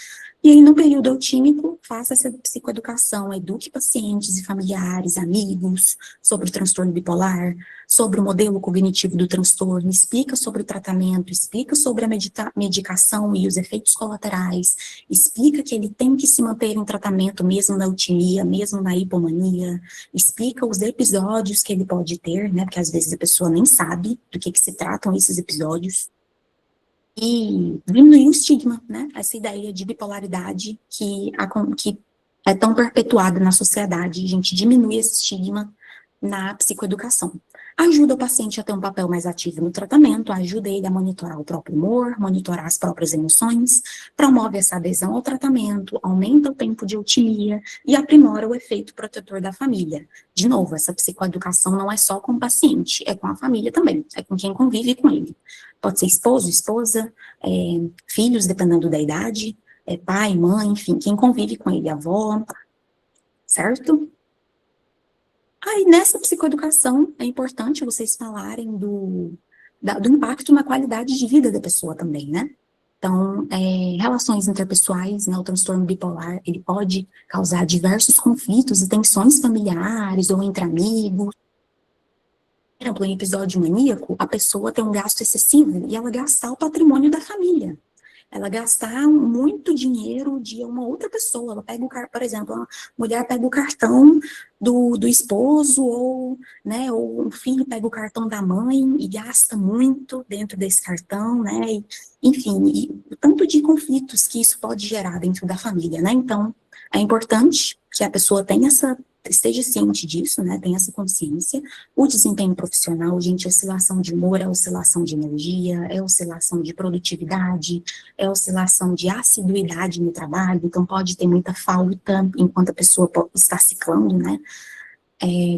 E aí, no período eutímico, faça essa psicoeducação, eduque pacientes e familiares, amigos, sobre o transtorno bipolar, sobre o modelo cognitivo do transtorno, explica sobre o tratamento, explica sobre a medicação e os efeitos colaterais, explica que ele tem que se manter em tratamento mesmo na eutimia, mesmo na hipomania, explica os episódios que ele pode ter, né, porque às vezes a pessoa nem sabe do que se tratam esses episódios, e diminuir o estigma, né, essa ideia de bipolaridade que é tão perpetuada na sociedade, a gente diminui esse estigma na psicoeducação. Ajuda o paciente a ter um papel mais ativo no tratamento, ajuda ele a monitorar o próprio humor, monitorar as próprias emoções, promove essa adesão ao tratamento, aumenta o tempo de eutimia e aprimora o efeito protetor da família. De novo, essa psicoeducação não é só com o paciente, é com a família também, é com quem convive com ele. Pode ser esposo, esposa, filhos, dependendo da idade, pai, mãe, enfim, quem convive com ele, avó, certo? Aí, nessa psicoeducação, é importante vocês falarem do impacto na qualidade de vida da pessoa também, né? Então, relações interpessoais, né, o transtorno bipolar, ele pode causar diversos conflitos e tensões familiares ou entre amigos. Por exemplo, em episódio maníaco, a pessoa tem um gasto excessivo e ela gastar o patrimônio da família. Ela gastar muito dinheiro de uma outra pessoa. Ela pega por exemplo, a mulher pega o cartão do esposo, ou, né, ou o filho pega o cartão da mãe e gasta muito dentro desse cartão, né, enfim, e o tanto de conflitos que isso pode gerar dentro da família, né, então é importante que a pessoa esteja ciente disso, né, tenha essa consciência. O desempenho profissional, gente, oscilação de humor é oscilação de energia, é oscilação de produtividade, é oscilação de assiduidade no trabalho, então pode ter muita falta enquanto a pessoa está ciclando, né,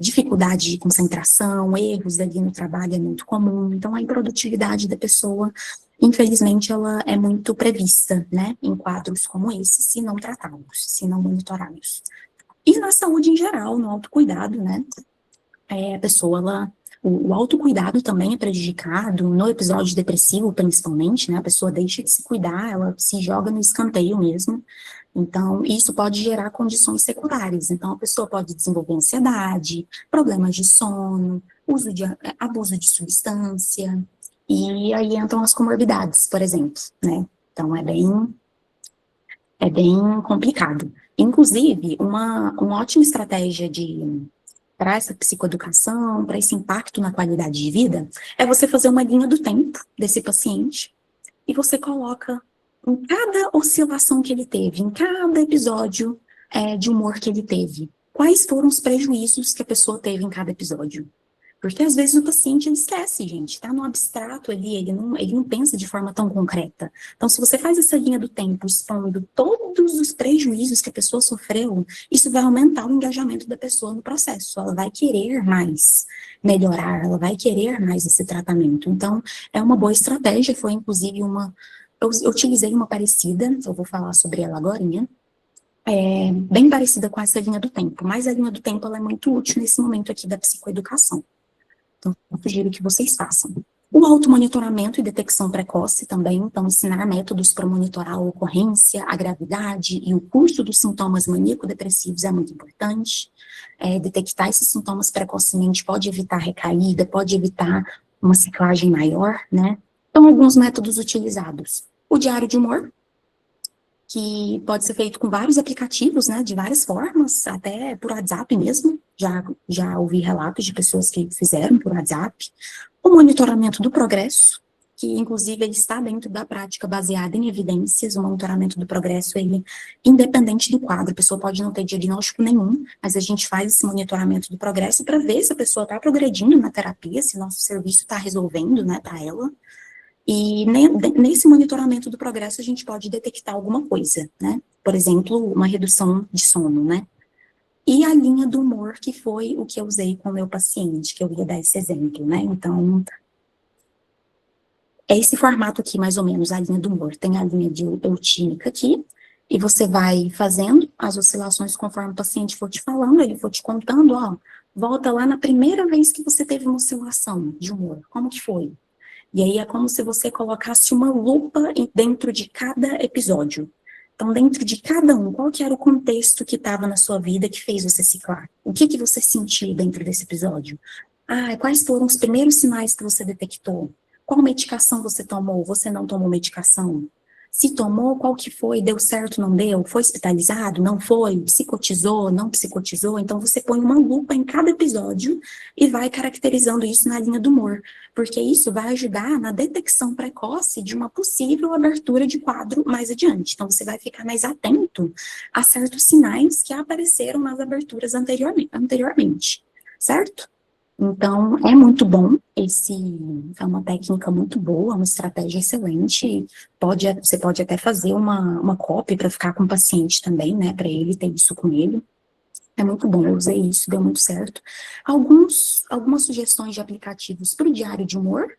dificuldade de concentração, erros ali no trabalho é muito comum, então a improdutividade da pessoa, infelizmente, ela é muito prevista, né, em quadros como esse, se não tratados, se não monitorados. E na saúde em geral, no autocuidado, né, a pessoa, o autocuidado também é prejudicado, no episódio depressivo, principalmente, né, a pessoa deixa de se cuidar, ela se joga no escanteio mesmo, então isso pode gerar condições secundárias, então a pessoa pode desenvolver ansiedade, problemas de sono, abuso de substância, e aí entram as comorbidades, por exemplo, né, então é bem complicado. Inclusive, uma ótima estratégia para essa psicoeducação, para esse impacto na qualidade de vida, é você fazer uma linha do tempo desse paciente e você coloca em cada oscilação que ele teve, em cada episódio de humor que ele teve, quais foram os prejuízos que a pessoa teve em cada episódio. Porque às vezes o paciente ele esquece, gente, tá no abstrato ali, ele não pensa de forma tão concreta. Então, se você faz essa linha do tempo expondo todos os prejuízos que a pessoa sofreu, isso vai aumentar o engajamento da pessoa no processo. Ela vai querer mais melhorar, ela vai querer mais esse tratamento. Então, é uma boa estratégia, foi inclusive eu utilizei uma parecida, eu vou falar sobre ela agora, né? Bem parecida com essa linha do tempo, mas a linha do tempo ela é muito útil nesse momento aqui da psicoeducação. Então, eu sugiro que vocês façam. O automonitoramento e detecção precoce também, então ensinar métodos para monitorar a ocorrência, a gravidade e o curso dos sintomas maníaco-depressivos é muito importante. Detectar esses sintomas precocemente pode evitar recaída, pode evitar uma ciclagem maior, né? Então, alguns métodos utilizados. O diário de humor, que pode ser feito com vários aplicativos, né, de várias formas, até por WhatsApp mesmo, já ouvi relatos de pessoas que fizeram por WhatsApp. O monitoramento do progresso, que inclusive ele está dentro da prática baseada em evidências. O monitoramento do progresso, ele, independente do quadro, a pessoa pode não ter diagnóstico nenhum, mas a gente faz esse monitoramento do progresso para ver se a pessoa está progredindo na terapia, se nosso serviço está resolvendo, né, para ela. E nesse monitoramento do progresso a gente pode detectar alguma coisa, né? Por exemplo, uma redução de sono, né? E a linha do humor, que foi o que eu usei com o meu paciente, que eu ia dar esse exemplo, né? Então, é esse formato aqui, mais ou menos, a linha do humor. Tem a linha de eutímica aqui, e você vai fazendo as oscilações conforme o paciente for te falando, ele for te contando, ó, volta lá na primeira vez que você teve uma oscilação de humor, como que foi? E aí é como se você colocasse uma lupa dentro de cada episódio. Então, dentro de cada um, qual que era o contexto que estava na sua vida que fez você ciclar? O que que você sentiu dentro desse episódio? Quais foram os primeiros sinais que você detectou? Qual medicação você tomou? Você não tomou medicação? Se tomou, qual que foi? Deu certo, não deu? Foi hospitalizado? Não foi? Psicotizou? Não psicotizou? Então, você põe uma lupa em cada episódio e vai caracterizando isso na linha do humor, porque isso vai ajudar na detecção precoce de uma possível abertura de quadro mais adiante. Então, você vai ficar mais atento a certos sinais que apareceram nas aberturas anteriormente, certo? Então, é muito bom, é uma técnica muito boa, uma estratégia excelente, você pode até fazer uma cópia para ficar com o paciente também, né, para ele ter isso com ele. É muito bom, eu usei isso, deu muito certo. Algumas sugestões de aplicativos para o diário de humor,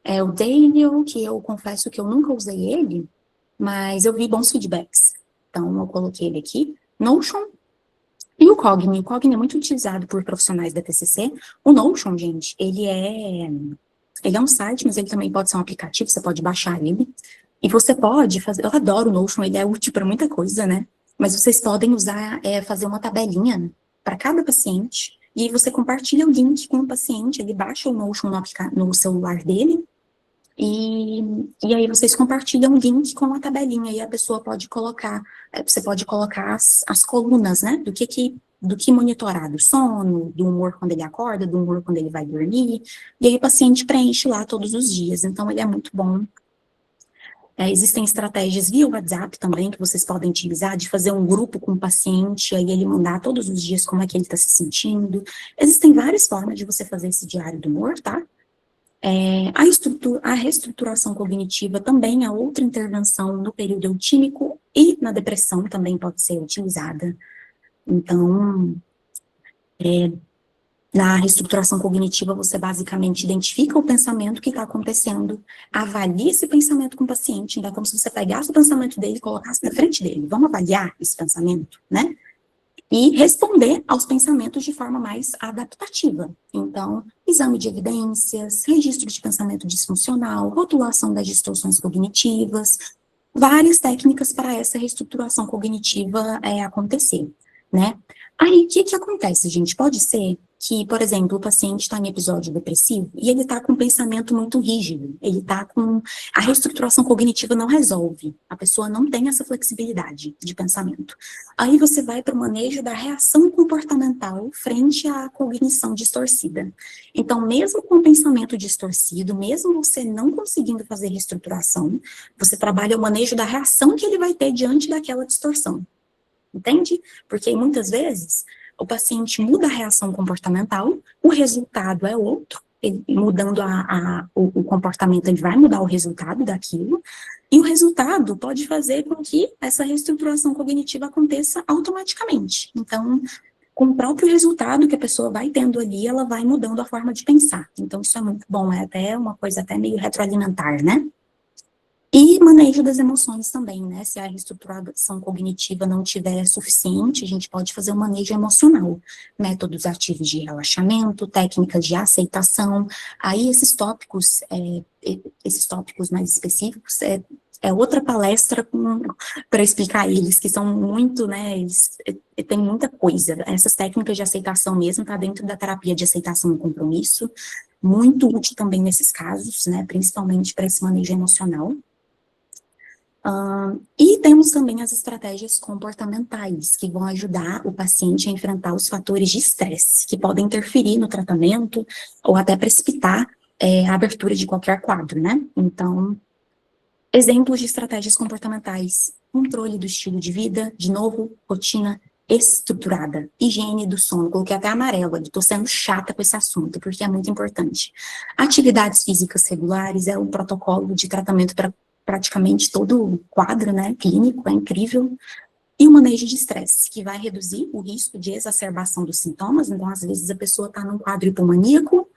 o Daniel, que eu confesso que eu nunca usei ele, mas eu vi bons feedbacks, então eu coloquei ele aqui. Notion, e o Cogni é muito utilizado por profissionais da TCC. O Notion, gente, ele é um site, mas ele também pode ser um aplicativo, você pode baixar ele. E você pode fazer, eu adoro o Notion, ele é útil para muita coisa, né? Mas vocês podem usar, fazer uma tabelinha para cada paciente, e aí você compartilha o link com o paciente, ele baixa o Notion no celular dele, e, e aí vocês compartilham o link com a tabelinha, e a pessoa pode colocar, você pode colocar as colunas, né, do que monitorar, do sono, do humor quando ele acorda, do humor quando ele vai dormir, e aí o paciente preenche lá todos os dias, então ele é muito bom. Existem estratégias via WhatsApp também, que vocês podem utilizar, de fazer um grupo com o paciente, aí ele mandar todos os dias como é que ele está se sentindo. Existem várias formas de você fazer esse diário do humor, tá? A reestruturação cognitiva também é outra intervenção no período eutímico e na depressão também pode ser utilizada. Então, na reestruturação cognitiva, você basicamente identifica o pensamento que está acontecendo, avalia esse pensamento com o paciente, então é como se você pegasse o pensamento dele e colocasse na frente dele. Vamos avaliar esse pensamento, né? E responder aos pensamentos de forma mais adaptativa. Então, exame de evidências, registro de pensamento disfuncional, rotulação das distorções cognitivas, várias técnicas para essa reestruturação cognitiva acontecer, né? Aí, o que que acontece, gente? Pode ser que, por exemplo, o paciente está em episódio depressivo e ele está com um pensamento muito rígido, ele está com... A reestruturação cognitiva não resolve, a pessoa não tem essa flexibilidade de pensamento. Aí você vai para o manejo da reação comportamental frente à cognição distorcida. Então, mesmo com o pensamento distorcido, mesmo você não conseguindo fazer reestruturação, você trabalha o manejo da reação que ele vai ter diante daquela distorção. Entende? Porque muitas vezes o paciente muda a reação comportamental, o resultado é outro, mudando o comportamento, ele vai mudar o resultado daquilo, e o resultado pode fazer com que essa reestruturação cognitiva aconteça automaticamente. Então, com o próprio resultado que a pessoa vai tendo ali, ela vai mudando a forma de pensar. Então, isso é muito bom, é até uma coisa até meio retroalimentar, né? E manejo das emoções também, né? Se a reestruturação cognitiva não tiver suficiente, a gente pode fazer um manejo emocional, métodos ativos de relaxamento, técnicas de aceitação. Aí esses tópicos mais específicos é outra palestra para explicar eles, que são muito, né? Tem muita coisa. Essas técnicas de aceitação mesmo tá dentro da terapia de aceitação e compromisso, muito útil também nesses casos, né? Principalmente para esse manejo emocional. E temos também as estratégias comportamentais, que vão ajudar o paciente a enfrentar os fatores de estresse, que podem interferir no tratamento ou até precipitar a abertura de qualquer quadro, né? Então, exemplos de estratégias comportamentais: controle do estilo de vida, de novo, rotina estruturada, higiene do sono, coloquei até amarelo ali, tô sendo chata com esse assunto, porque é muito importante. Atividades físicas regulares é um protocolo de tratamento para praticamente todo o quadro, né, clínico, é incrível. E o manejo de estresse, que vai reduzir o risco de exacerbação dos sintomas. Então, às vezes, a pessoa está num quadro hipomaníaco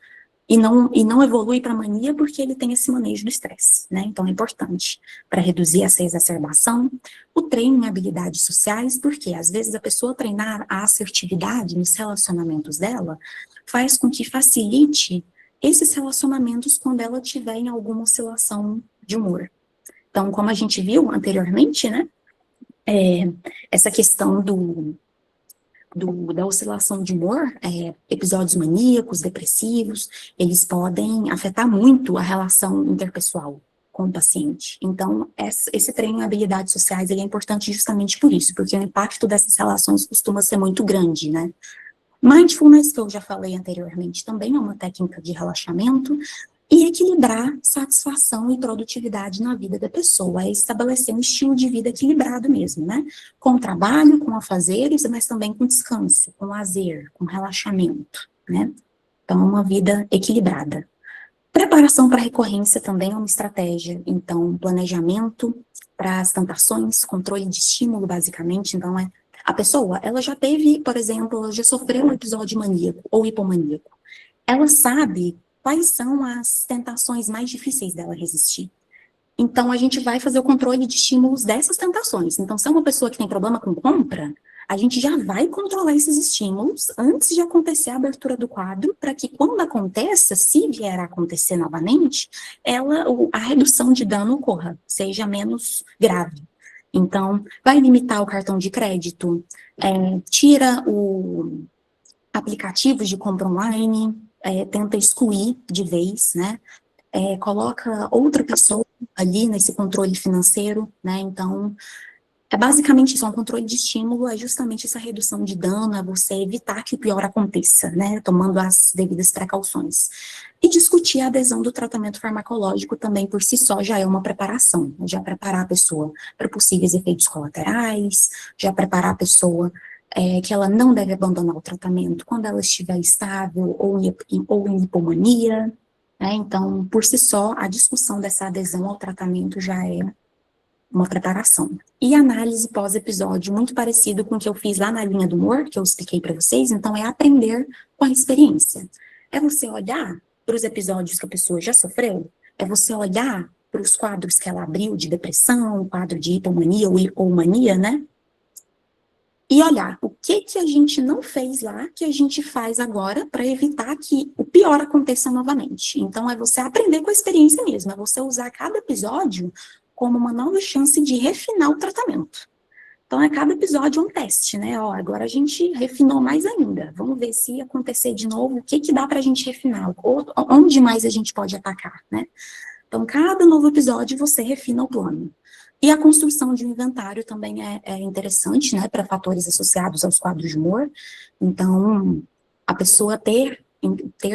e não evolui para mania porque ele tem esse manejo do estresse, né? Então, é importante para reduzir essa exacerbação. O treino em habilidades sociais, porque às vezes a pessoa treinar a assertividade nos relacionamentos dela faz com que facilite esses relacionamentos quando ela tiver em alguma oscilação de humor. Então, como a gente viu anteriormente, né, essa questão da oscilação de humor, episódios maníacos, depressivos, eles podem afetar muito a relação interpessoal com o paciente. Então, esse treino em habilidades sociais, ele é importante justamente por isso, porque o impacto dessas relações costuma ser muito grande, né. Mindfulness, que eu já falei anteriormente, também é uma técnica de relaxamento, e equilibrar satisfação e produtividade na vida da pessoa, é estabelecer um estilo de vida equilibrado mesmo, né? Com trabalho, com afazeres, mas também com descanso, com lazer, com relaxamento, né? Então, uma vida equilibrada. Preparação para recorrência também é uma estratégia, então, planejamento para as tentações, controle de estímulo, basicamente, então, a pessoa, ela já teve, por exemplo, ela já sofreu um episódio maníaco ou hipomaníaco, ela sabe quais são as tentações mais difíceis dela resistir. Então, a gente vai fazer o controle de estímulos dessas tentações. Então, se é uma pessoa que tem problema com compra, a gente já vai controlar esses estímulos antes de acontecer a abertura do quadro, para que quando aconteça, se vier a acontecer novamente, a redução de dano ocorra, seja menos grave. Então, vai limitar o cartão de crédito, tira aplicativos de compra online, tenta excluir de vez, né? Coloca outra pessoa ali nesse controle financeiro, né? Então, basicamente isso, um controle de estímulo, é justamente essa redução de dano, é você evitar que o pior aconteça, né? Tomando as devidas precauções. E discutir a adesão do tratamento farmacológico também por si só já é uma preparação, né? Já preparar a pessoa para possíveis efeitos colaterais, já preparar a pessoa que ela não deve abandonar o tratamento quando ela estiver estável ou em hipomania, né? Então, por si só, a discussão dessa adesão ao tratamento já é uma preparação. E análise pós-episódio, muito parecido com o que eu fiz lá na linha do humor, que eu expliquei para vocês, então é aprender com a experiência. É você olhar para os episódios que a pessoa já sofreu, é você olhar para os quadros que ela abriu de depressão, quadro de hipomania ou mania, né? E olhar o que a gente não fez lá, que a gente faz agora para evitar que o pior aconteça novamente. Então, é você aprender com a experiência mesmo, é você usar cada episódio como uma nova chance de refinar o tratamento. Então, cada episódio um teste, né? Agora a gente refinou mais ainda. Vamos ver se acontecer de novo, o que dá para a gente refinar, onde mais a gente pode atacar, né? Então, cada novo episódio você refina o plano. E a construção de um inventário também é interessante, né, para fatores associados aos quadros de humor. Então, a pessoa ter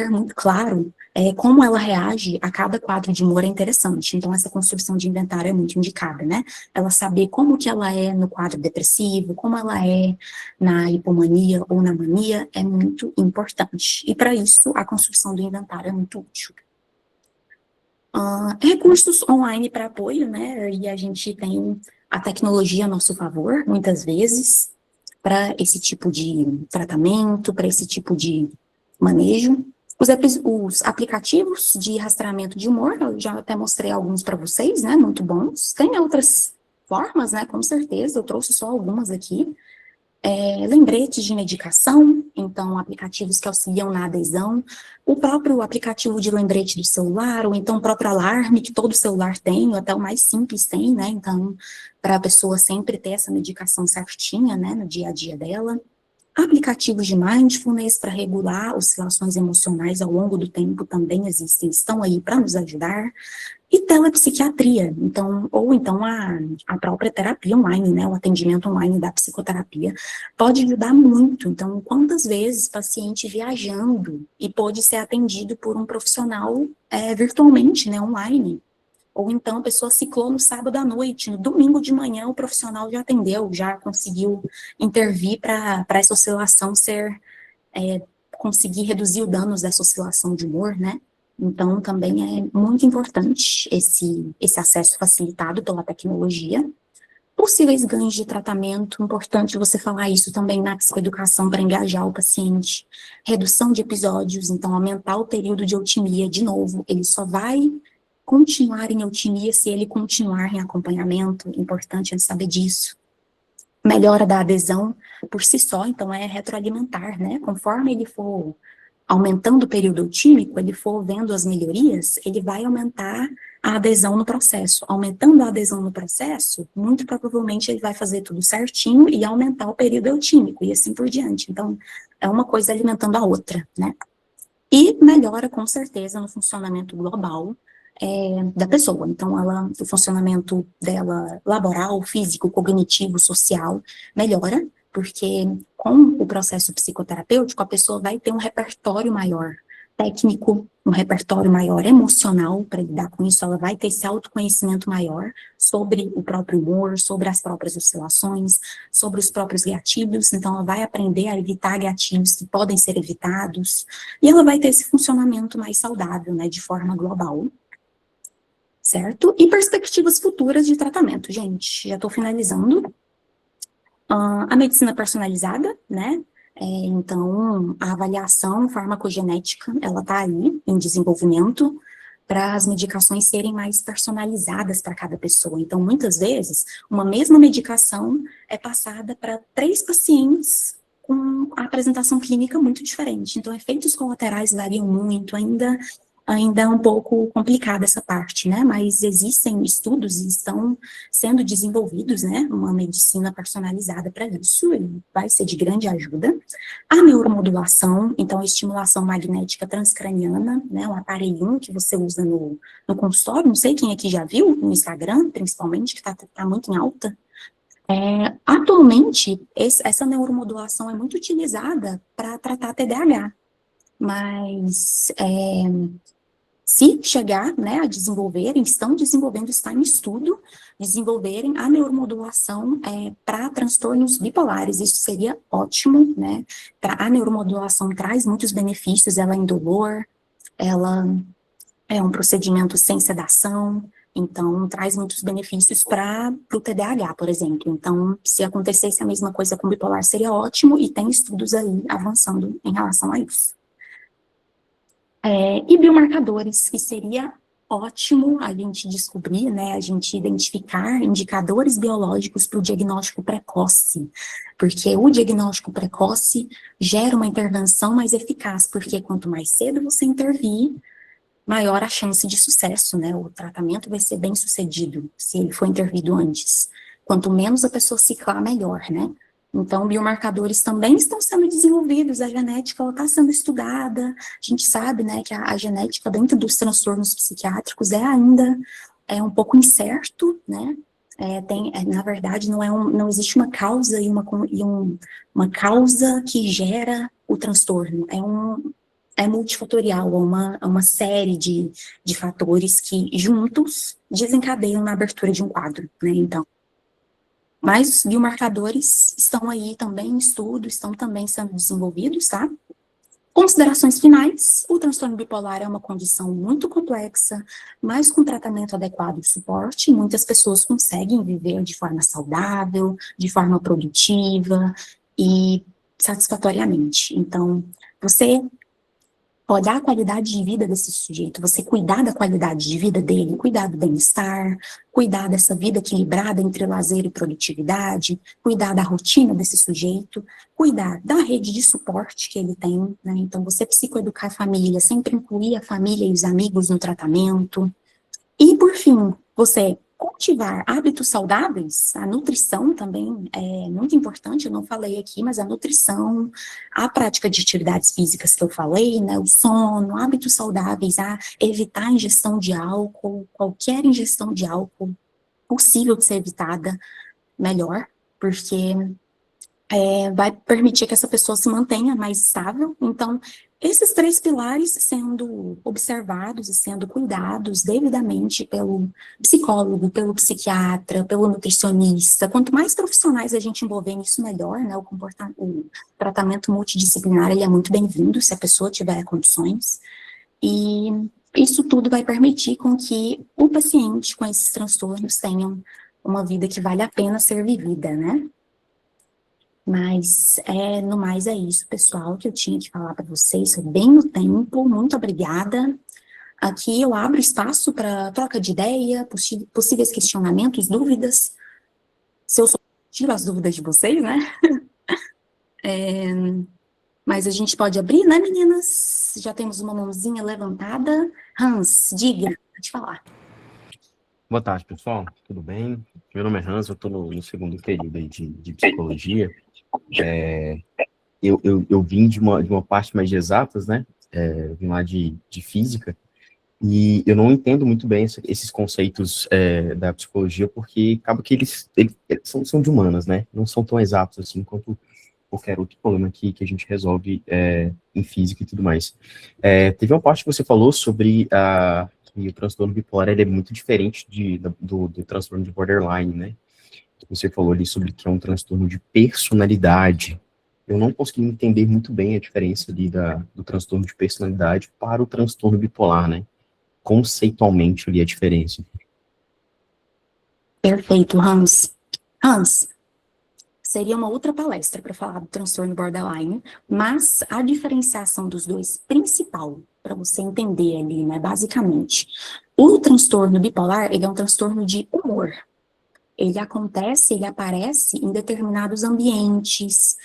muito claro como ela reage a cada quadro de humor é interessante. Então, essa construção de inventário é muito indicada, né? Ela saber como que ela é no quadro depressivo, como ela é na hipomania ou na mania é muito importante. E, para isso, a construção do inventário é muito útil. Recursos online para apoio, né? E a gente tem a tecnologia a nosso favor, muitas vezes, para esse tipo de tratamento, para esse tipo de manejo. Os aplicativos de rastreamento de humor, eu já até mostrei alguns para vocês, né, muito bons. Tem outras formas, né, com certeza, eu trouxe só algumas aqui. Lembretes de medicação, então aplicativos que auxiliam na adesão, o próprio aplicativo de lembrete do celular, ou então o próprio alarme que todo celular tem, ou até o mais simples tem, né, então, para a pessoa sempre ter essa medicação certinha, né, no dia a dia dela. Aplicativos de mindfulness para regular oscilações emocionais ao longo do tempo também existem, estão aí para nos ajudar. E telepsiquiatria, então, ou então a própria terapia online, né, o atendimento online da psicoterapia, pode ajudar muito. Então, quantas vezes paciente viajando e pode ser atendido por um profissional virtualmente, né, online. Ou então a pessoa ciclou no sábado à noite, no domingo de manhã o profissional já atendeu, já conseguiu intervir para essa oscilação conseguir reduzir os danos dessa oscilação de humor, né? Então, também é muito importante esse acesso facilitado pela tecnologia. Possíveis ganhos de tratamento, importante você falar isso também na psicoeducação para engajar o paciente. Redução de episódios, então aumentar o período de eutimia, de novo, ele só vai continuar em eutimia se ele continuar em acompanhamento, importante saber disso. Melhora da adesão por si só, então é retroalimentar, né? Conforme ele for aumentando o período eutímico, ele for vendo as melhorias, ele vai aumentar a adesão no processo. Aumentando a adesão no processo, muito provavelmente ele vai fazer tudo certinho e aumentar o período eutímico, e assim por diante. Então, é uma coisa alimentando a outra, né? E melhora, com certeza, no funcionamento global da pessoa. Então, o funcionamento dela laboral, físico, cognitivo, social, melhora, porque com o processo psicoterapêutico, a pessoa vai ter um repertório maior técnico, um repertório maior emocional para lidar com isso, ela vai ter esse autoconhecimento maior sobre o próprio humor, sobre as próprias oscilações, sobre os próprios gatilhos, então ela vai aprender a evitar gatilhos que podem ser evitados, e ela vai ter esse funcionamento mais saudável, né, de forma global. Certo? E perspectivas futuras de tratamento, gente. Já estou finalizando. A medicina personalizada, né? Então, a avaliação farmacogenética, ela está aí em desenvolvimento para as medicações serem mais personalizadas para cada pessoa. Então, muitas vezes, uma mesma medicação é passada para 3 pacientes com a apresentação clínica muito diferente. Então, efeitos colaterais variam muito, ainda é um pouco complicada essa parte, né, mas existem estudos e estão sendo desenvolvidos, né, uma medicina personalizada para isso, e vai ser de grande ajuda. A neuromodulação, então a estimulação magnética transcraniana, né, um aparelhinho que você usa no consultório, não sei quem aqui já viu, no Instagram, principalmente, que tá muito em alta. Atualmente, essa neuromodulação é muito utilizada para tratar TDAH, mas se chegar, né, a desenvolverem, estão desenvolvendo, está em estudo, desenvolverem a neuromodulação para transtornos bipolares, isso seria ótimo, né, a neuromodulação traz muitos benefícios, ela é indolor, ela é um procedimento sem sedação, então traz muitos benefícios para o TDAH, por exemplo, então se acontecesse a mesma coisa com bipolar seria ótimo, e tem estudos aí avançando em relação a isso. E biomarcadores, que seria ótimo a gente descobrir, né, a gente identificar indicadores biológicos para o diagnóstico precoce, porque o diagnóstico precoce gera uma intervenção mais eficaz, porque quanto mais cedo você intervir, maior a chance de sucesso, né, o tratamento vai ser bem sucedido, se ele for intervido antes. Quanto menos a pessoa ciclar, melhor, né. Então, biomarcadores também estão sendo desenvolvidos, a genética está sendo estudada, a gente sabe, né, que a genética dentro dos transtornos psiquiátricos ainda um pouco incerto, né, na verdade, não existe uma causa e uma causa que gera o transtorno, é multifatorial, é uma série de fatores que juntos desencadeiam na abertura de um quadro, né, então. Mas os biomarcadores estão aí também em estudo, estão também sendo desenvolvidos, tá? Considerações finais, o transtorno bipolar é uma condição muito complexa, mas com tratamento adequado e suporte, muitas pessoas conseguem viver de forma saudável, de forma produtiva e satisfatoriamente. Então, você olhar a qualidade de vida desse sujeito, você cuidar da qualidade de vida dele, cuidar do bem-estar, cuidar dessa vida equilibrada entre lazer e produtividade, cuidar da rotina desse sujeito, cuidar da rede de suporte que ele tem, né? Então, você psicoeducar a família, sempre incluir a família e os amigos no tratamento. E, por fim, você cultivar hábitos saudáveis, a nutrição também é muito importante, eu não falei aqui, mas a nutrição, a prática de atividades físicas que eu falei, né, o sono, hábitos saudáveis, a evitar a ingestão de álcool, qualquer ingestão de álcool possível de ser evitada, melhor, porque vai permitir que essa pessoa se mantenha mais estável. Então, esses 3 pilares sendo observados e sendo cuidados devidamente pelo psicólogo, pelo psiquiatra, pelo nutricionista, quanto mais profissionais a gente envolver nisso, melhor, né? O tratamento multidisciplinar, ele é muito bem-vindo, se a pessoa tiver condições, e isso tudo vai permitir com que o paciente com esses transtornos tenha uma vida que vale a pena ser vivida, né? Mas, no mais, é isso, pessoal, que eu tinha que falar para vocês, foi bem no tempo, muito obrigada. Aqui eu abro espaço para troca de ideia, possíveis questionamentos, dúvidas, se eu tiro as dúvidas de vocês, né? Mas a gente pode abrir, né, meninas? Já temos uma mãozinha levantada. Hans, diga, pode falar.
Boa tarde, pessoal. Tudo bem? Meu nome é Hans, eu estou no segundo período aí de psicologia. Eu vim de uma parte mais de exatas, né? Vim lá de física, e eu não entendo muito bem esses conceitos da psicologia, porque acaba que eles são de humanas, né? Não são tão exatos assim quanto qualquer outro problema que a gente resolve em física e tudo mais. Teve uma parte que você falou sobre que o transtorno bipolar ele é muito diferente do transtorno de borderline, né? Você falou ali sobre que é um transtorno de personalidade. Eu não consegui entender muito bem a diferença ali do transtorno de personalidade para o transtorno bipolar, né? Conceitualmente ali a diferença.
Perfeito, Hans. Hans, seria uma outra palestra para falar do transtorno borderline, mas a diferenciação dos dois, principal, para você entender ali, né, basicamente, o transtorno bipolar, ele é um transtorno de humor. Ele acontece, ele aparece em determinados ambientes,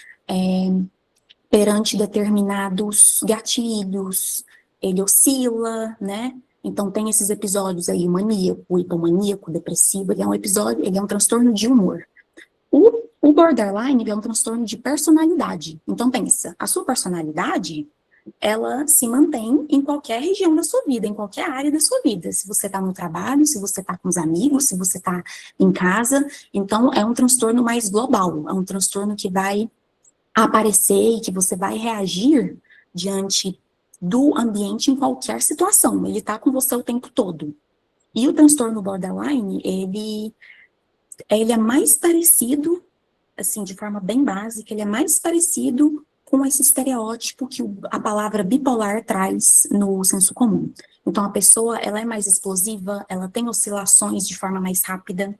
perante determinados gatilhos, ele oscila, né? Então tem esses episódios aí, maníaco, hipomaníaco, depressivo, ele é um transtorno de humor. O borderline, ele é um transtorno de personalidade. Então pensa, a sua personalidade, ela se mantém em qualquer região da sua vida, em qualquer área da sua vida. Se você está no trabalho, se você está com os amigos, se você está em casa. Então, é um transtorno mais global, é um transtorno que vai aparecer e que você vai reagir diante do ambiente em qualquer situação. Ele está com você o tempo todo. E o transtorno borderline, ele é mais parecido, assim, de forma bem básica, ele é mais parecido com esse estereótipo que a palavra bipolar traz no senso comum. Então, a pessoa, ela é mais explosiva, ela tem oscilações de forma mais rápida.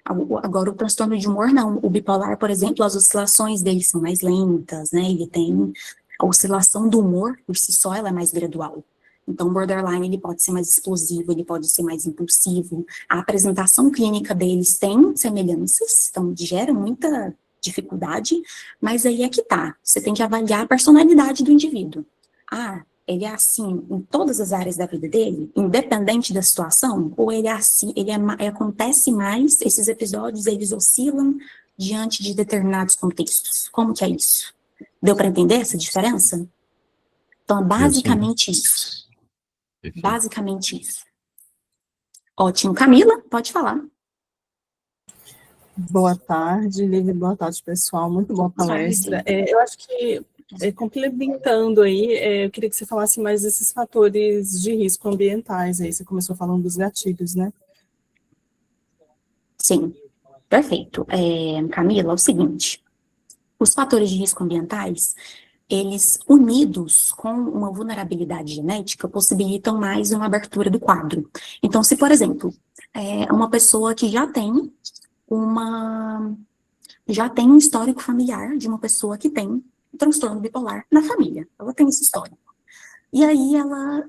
Agora, o transtorno de humor, não. O bipolar, por exemplo, as oscilações dele são mais lentas, né? Ele tem a oscilação do humor, por si só, ela é mais gradual. Então, o borderline, ele pode ser mais explosivo, ele pode ser mais impulsivo. A apresentação clínica deles tem semelhanças, então gera muita dificuldade, mas aí é que tá. Você tem que avaliar a personalidade do indivíduo. Ele é assim em todas as áreas da vida dele, independente da situação, ou ele é assim, acontece mais, esses episódios, eles oscilam diante de determinados contextos. Como que é isso? Deu para entender essa diferença? Então, é basicamente isso.
Perfeito.
Basicamente isso. Ótimo. Camila, pode falar.
Boa tarde, Lívia. Boa tarde, pessoal. Muito boa palestra. Eu acho que, complementando aí, eu queria que você falasse mais desses fatores de risco ambientais aí. Você começou falando dos gatilhos, né?
Sim, perfeito. Camila, é o seguinte, os fatores de risco ambientais, eles unidos com uma vulnerabilidade genética possibilitam mais uma abertura do quadro. Então, se, por exemplo, uma pessoa que já tem um histórico familiar de uma pessoa que tem transtorno bipolar na família, ela tem esse histórico. E aí ela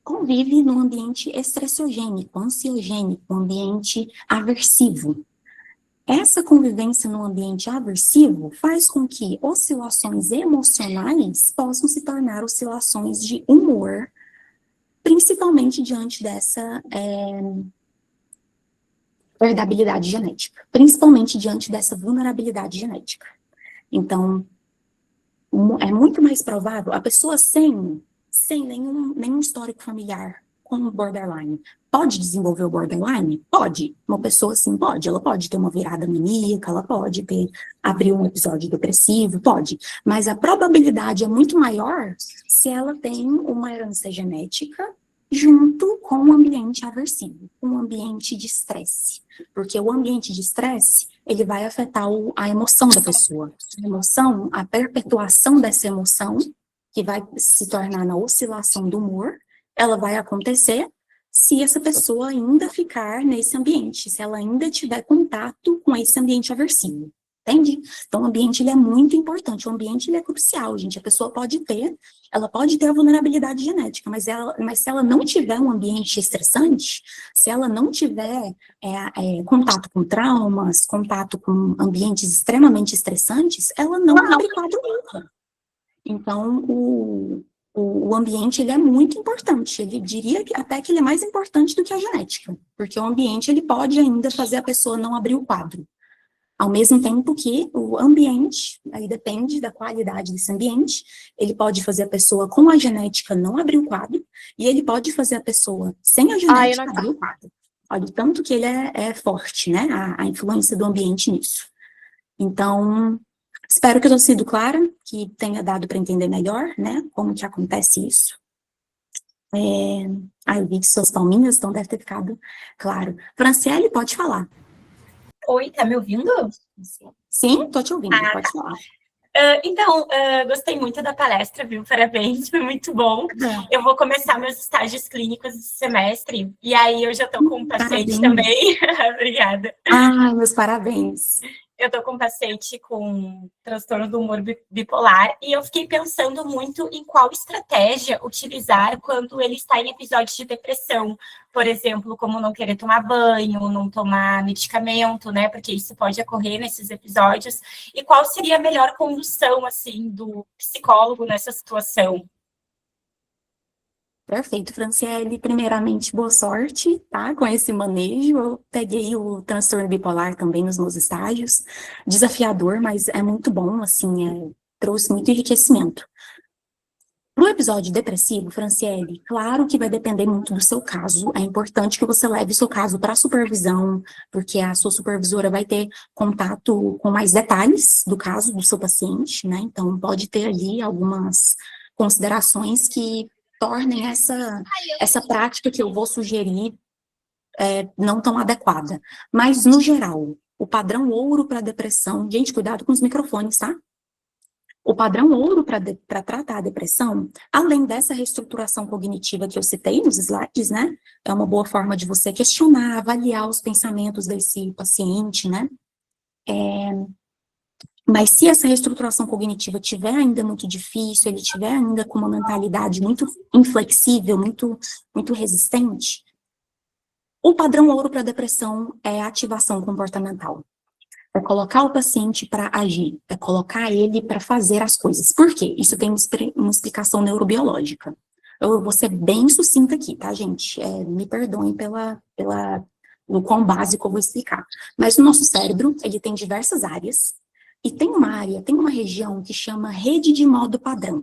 convive num ambiente estressogênico, ansiogênico, um ambiente aversivo. Essa convivência no ambiente aversivo faz com que oscilações emocionais possam se tornar oscilações de humor, principalmente diante dessa herdabilidade genética, principalmente diante dessa vulnerabilidade genética. Então, é muito mais provável a pessoa sem nenhum histórico familiar com borderline. Pode desenvolver o borderline? Pode. Uma pessoa assim pode. Ela pode ter uma virada maníaca, ela pode abrir um episódio depressivo, pode. Mas a probabilidade é muito maior se ela tem uma herança genética junto com um ambiente aversivo, um ambiente de estresse. Porque o ambiente de estresse, ele vai afetar a emoção da pessoa. A emoção, a perpetuação dessa emoção, que vai se tornar na oscilação do humor, ela vai acontecer se essa pessoa ainda ficar nesse ambiente, se ela ainda tiver contato com esse ambiente aversivo, entende? Então, o ambiente, ele é muito importante, o ambiente, ele é crucial, gente. A pessoa pode ter a vulnerabilidade genética, mas se ela não tiver um ambiente estressante, se ela não tiver contato com traumas, contato com ambientes extremamente estressantes, ela não abre quadro nunca. Então, o ambiente, ele é muito importante. Ele diria até que ele é mais importante do que a genética, porque o ambiente, ele pode ainda fazer a pessoa não abrir o quadro. Ao mesmo tempo que o ambiente, aí depende da qualidade desse ambiente, ele pode fazer a pessoa com a genética não abrir o quadro, e ele pode fazer a pessoa sem a genética abrir o quadro. Olha o tanto que ele é forte, né, a influência do ambiente nisso. Então, espero que eu tenha sido clara, que tenha dado para entender melhor, né, como que acontece isso. Eu vi que suas palminhas, então deve ter ficado claro. Franciele, pode falar.
Oi, tá me ouvindo?
Sim, tô te ouvindo, pode falar.
Então, gostei muito da palestra, viu? Parabéns, foi muito bom. Eu vou começar meus estágios clínicos esse semestre, e aí eu já tô com um paciente também. Obrigada.
Meus parabéns.
Eu tô com um paciente com transtorno do humor bipolar, e eu fiquei pensando muito em qual estratégia utilizar quando ele está em episódios de depressão. Por exemplo, como não querer tomar banho, não tomar medicamento, né? Porque isso pode ocorrer nesses episódios. E qual seria a melhor condução, assim, do psicólogo nessa situação?
Perfeito, Franciele. Primeiramente, boa sorte, tá? Com esse manejo. Eu peguei o transtorno bipolar também nos meus estágios. Desafiador, mas é muito bom, assim, trouxe muito enriquecimento. Para o episódio depressivo, Franciele, claro que vai depender muito do seu caso. É importante que você leve o seu caso para a supervisão, porque a sua supervisora vai ter contato com mais detalhes do caso do seu paciente, né? Então, pode ter ali algumas considerações que tornem essa prática que eu vou sugerir não tão adequada. Mas, no geral, o padrão ouro para depressão... Gente, cuidado com os microfones, tá? O padrão ouro para tratar a depressão, além dessa reestruturação cognitiva que eu citei nos slides, né? É uma boa forma de você questionar, avaliar os pensamentos desse paciente, né? Mas se essa reestruturação cognitiva tiver ainda muito difícil, ele tiver ainda com uma mentalidade muito inflexível, muito resistente, o padrão ouro para depressão é a ativação comportamental. É colocar o paciente para agir, é colocar ele para fazer as coisas. Por quê? Isso tem uma explicação neurobiológica. Eu vou ser bem sucinta aqui, tá, gente? Me perdoem no quão básico eu vou explicar. Mas o nosso cérebro, ele tem diversas áreas, e tem uma região que chama rede de modo padrão.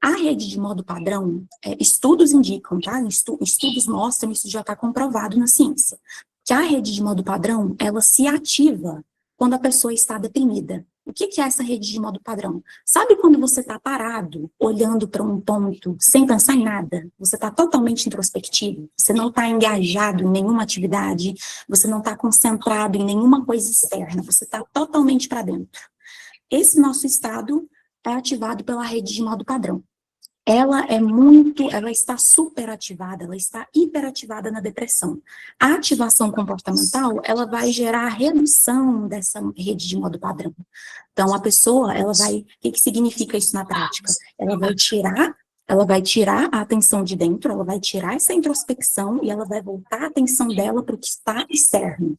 A rede de modo padrão, estudos indicam, tá? Estudos mostram, isso já está comprovado na ciência, que a rede de modo padrão, ela se ativa quando a pessoa está deprimida. O que é essa rede de modo padrão? Sabe quando você está parado, olhando para um ponto, sem pensar em nada? Você está totalmente introspectivo, você não está engajado em nenhuma atividade, você não está concentrado em nenhuma coisa externa, você está totalmente para dentro. Esse nosso estado é ativado pela rede de modo padrão. Ela está superativada, ela está hiperativada na depressão. A ativação comportamental, ela vai gerar a redução dessa rede de modo padrão. Então, a pessoa, o que significa isso na prática? Ela vai tirar Ela vai tirar a atenção de dentro, ela vai tirar essa introspecção e ela vai voltar a atenção dela para o que está externo.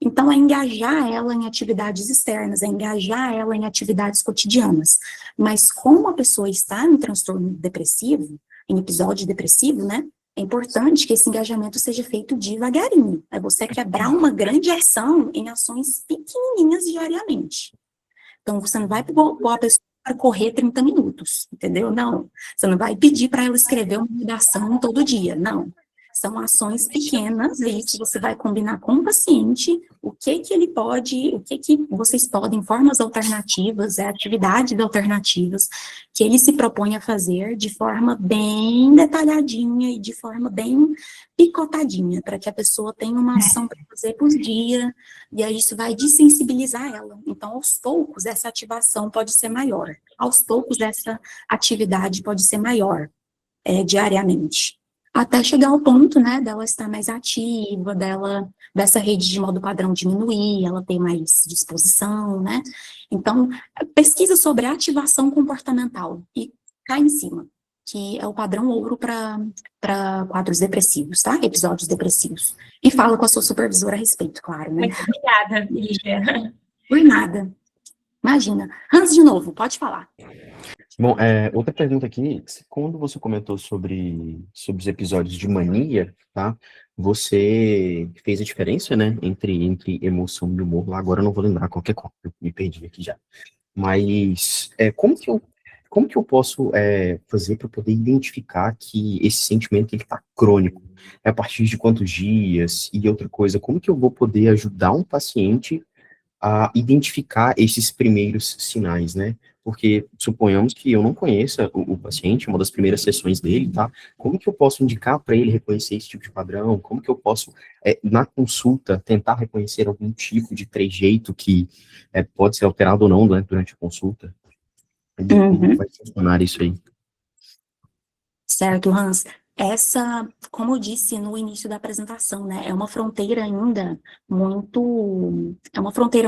Então, é engajar ela em atividades externas, é engajar ela em atividades cotidianas. Mas como a pessoa está em transtorno depressivo, em episódio depressivo, né, é importante que esse engajamento seja feito devagarinho. É você quebrar uma grande ação em ações pequenininhas diariamente. Então, você não vai pôr a pessoa para correr 30 minutos, entendeu? Não. Você não vai pedir para ela escrever uma redação todo dia, não. São ações pequenas aí que você vai combinar com o paciente, o que ele pode, o que vocês podem, formas alternativas, atividades alternativas, que ele se propõe a fazer de forma bem detalhadinha e de forma bem picotadinha, para que a pessoa tenha uma ação para fazer por dia, e aí isso vai desensibilizar ela. Então, aos poucos, essa ativação pode ser maior. Aos poucos, essa atividade pode ser maior, diariamente. Até chegar ao ponto, né, dela estar mais ativa, dessa rede de modo padrão diminuir, ela ter mais disposição, né? Então, pesquisa sobre ativação comportamental e cai em cima, que é o padrão ouro para quadros depressivos, tá? Episódios depressivos. E fala com a sua supervisora a respeito, claro, né?
Muito obrigada, Lívia.
Por nada. Imagina. Hans, de novo, pode falar.
Bom, outra pergunta aqui, quando você comentou sobre os episódios de mania, tá? Você fez a diferença, né, entre emoção e humor, lá agora eu não vou lembrar qualquer coisa, eu me perdi aqui já. Mas como que eu posso fazer para poder identificar que esse sentimento ele está crônico? É a partir de quantos dias? E outra coisa, como que eu vou poder ajudar um paciente a identificar esses primeiros sinais, né? Porque suponhamos que eu não conheça o paciente, uma das primeiras sessões dele, tá? Como que eu posso indicar para ele reconhecer esse tipo de padrão? Como que eu posso, na consulta, tentar reconhecer algum tipo de trejeito que pode ser alterado ou não, né, durante a consulta? Como vai funcionar isso aí?
Certo, Hans. Como eu disse no início da apresentação, né, é uma fronteira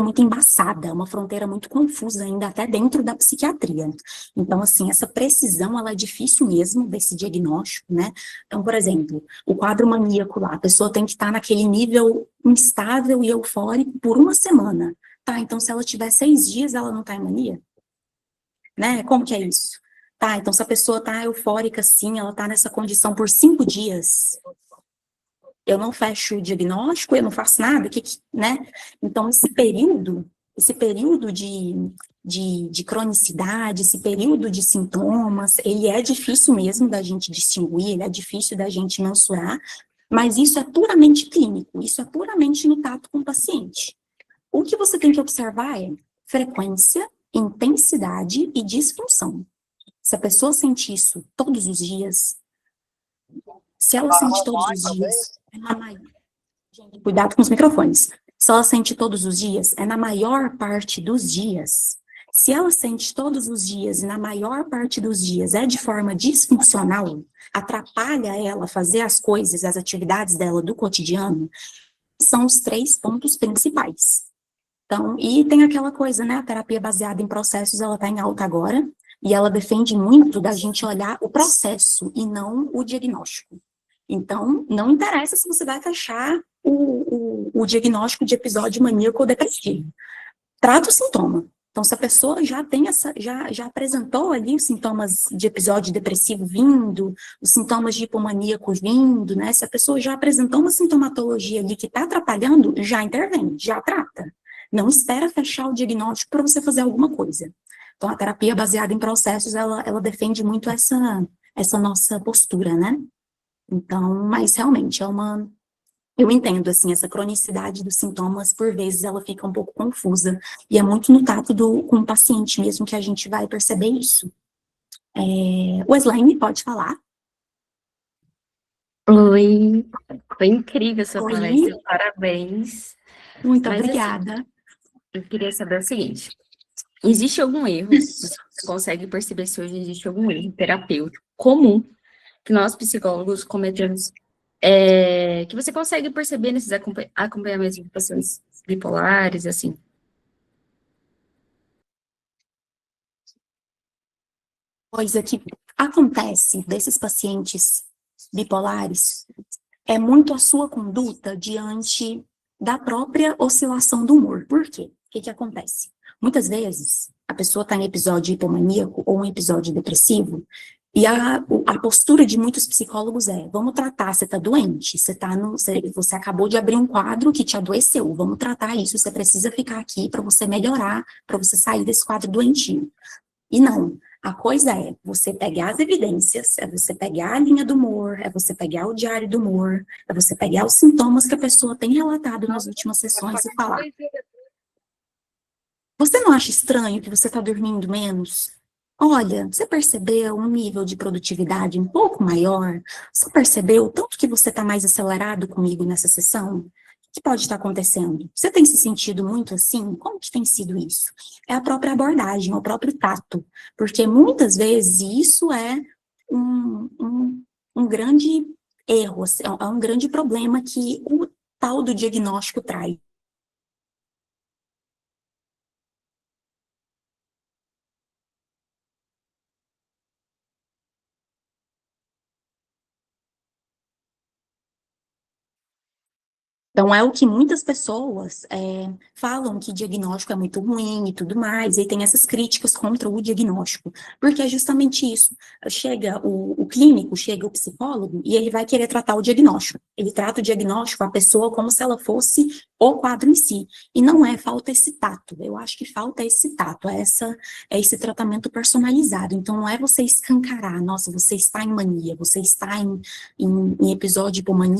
muito embaçada, é uma fronteira muito confusa ainda até dentro da psiquiatria. Então, assim, essa precisão, ela é difícil mesmo desse diagnóstico, né? Então, por exemplo, o quadro maníaco lá, a pessoa tem que estar naquele nível instável e eufórico por uma semana, tá? Então, se ela tiver 6 dias, ela não tá em mania? Né? Como que é isso? Tá, então se a pessoa tá eufórica, sim, ela tá nessa condição por 5 dias, eu não fecho o diagnóstico, eu não faço nada, né? Então, esse período de cronicidade, esse período de sintomas, ele é difícil mesmo da gente distinguir, ele é difícil da gente mensurar, mas isso é puramente clínico, isso é puramente no tato com o paciente. O que você tem que observar é frequência, intensidade e disfunção. Se a pessoa sente isso todos os dias, se ela sente todos os dias, gente, cuidado com os microfones. Se ela sente todos os dias, é na maior parte dos dias. Se ela sente todos os dias e na maior parte dos dias é de forma disfuncional, atrapalha ela fazer as coisas, as atividades dela do cotidiano, são os 3 pontos principais. Então, e tem aquela coisa, né, a terapia baseada em processos, ela tá em alta agora, e ela defende muito da gente olhar o processo e não o diagnóstico. Então, não interessa se você vai fechar o diagnóstico de episódio maníaco ou depressivo. Trata o sintoma. Então, se a pessoa já tem já apresentou ali os sintomas de episódio depressivo vindo, os sintomas de hipomaníaco vindo, né? Se a pessoa já apresentou uma sintomatologia ali que está atrapalhando, já intervém, já trata. Não espera fechar o diagnóstico para você fazer alguma coisa. Então, a terapia baseada em processos, ela defende muito essa nossa postura, né? Então, mas realmente eu entendo, assim, essa cronicidade dos sintomas, por vezes, ela fica um pouco confusa, e é muito no tato com o paciente mesmo que a gente vai perceber isso. O Slaine pode falar?
Oi, foi incrível a sua
Oi.
palestra, parabéns.
Muito
Mas,
obrigada.
Assim, eu queria saber o seguinte, existe algum erro, você consegue perceber se hoje existe algum erro terapêutico comum que nós psicólogos cometemos, que você consegue perceber nesses acompanhamentos de pacientes bipolares, assim?
Coisa que Acontece desses pacientes bipolares é muito a sua conduta diante da própria oscilação do humor. Por quê? O que que acontece? Muitas vezes, a pessoa está em episódio hipomaníaco ou um episódio depressivo, e a postura de muitos psicólogos é, vamos tratar, você está doente, você acabou de abrir um quadro que te adoeceu, vamos tratar isso, você precisa ficar aqui para você melhorar, para você sair desse quadro doentio. E não, a coisa é você pegar as evidências, é você pegar a linha do humor, é você pegar o diário do humor, é você pegar os sintomas que a pessoa tem relatado nas últimas sessões e falar, você não acha estranho que você está dormindo menos? Olha, você percebeu um nível de produtividade um pouco maior? Você percebeu o tanto que você está mais acelerado comigo nessa sessão? O que pode estar acontecendo? Você tem se sentido muito assim? Como que tem sido isso? É a própria abordagem, é o próprio tato. Porque muitas vezes isso é um grande erro, é um grande problema que o tal do diagnóstico traz. Então, é o que muitas pessoas falam que diagnóstico é muito ruim e tudo mais, e tem essas críticas contra o diagnóstico, porque é justamente isso. Chega o clínico, chega o psicólogo, e ele vai querer tratar o diagnóstico. Ele trata o diagnóstico, a pessoa, como se ela fosse o quadro em si. E não é, falta esse tato. Eu acho que falta esse tato, é esse tratamento personalizado. Então, não é você escancarar, nossa, você está em mania, você está em episódio de hipomania,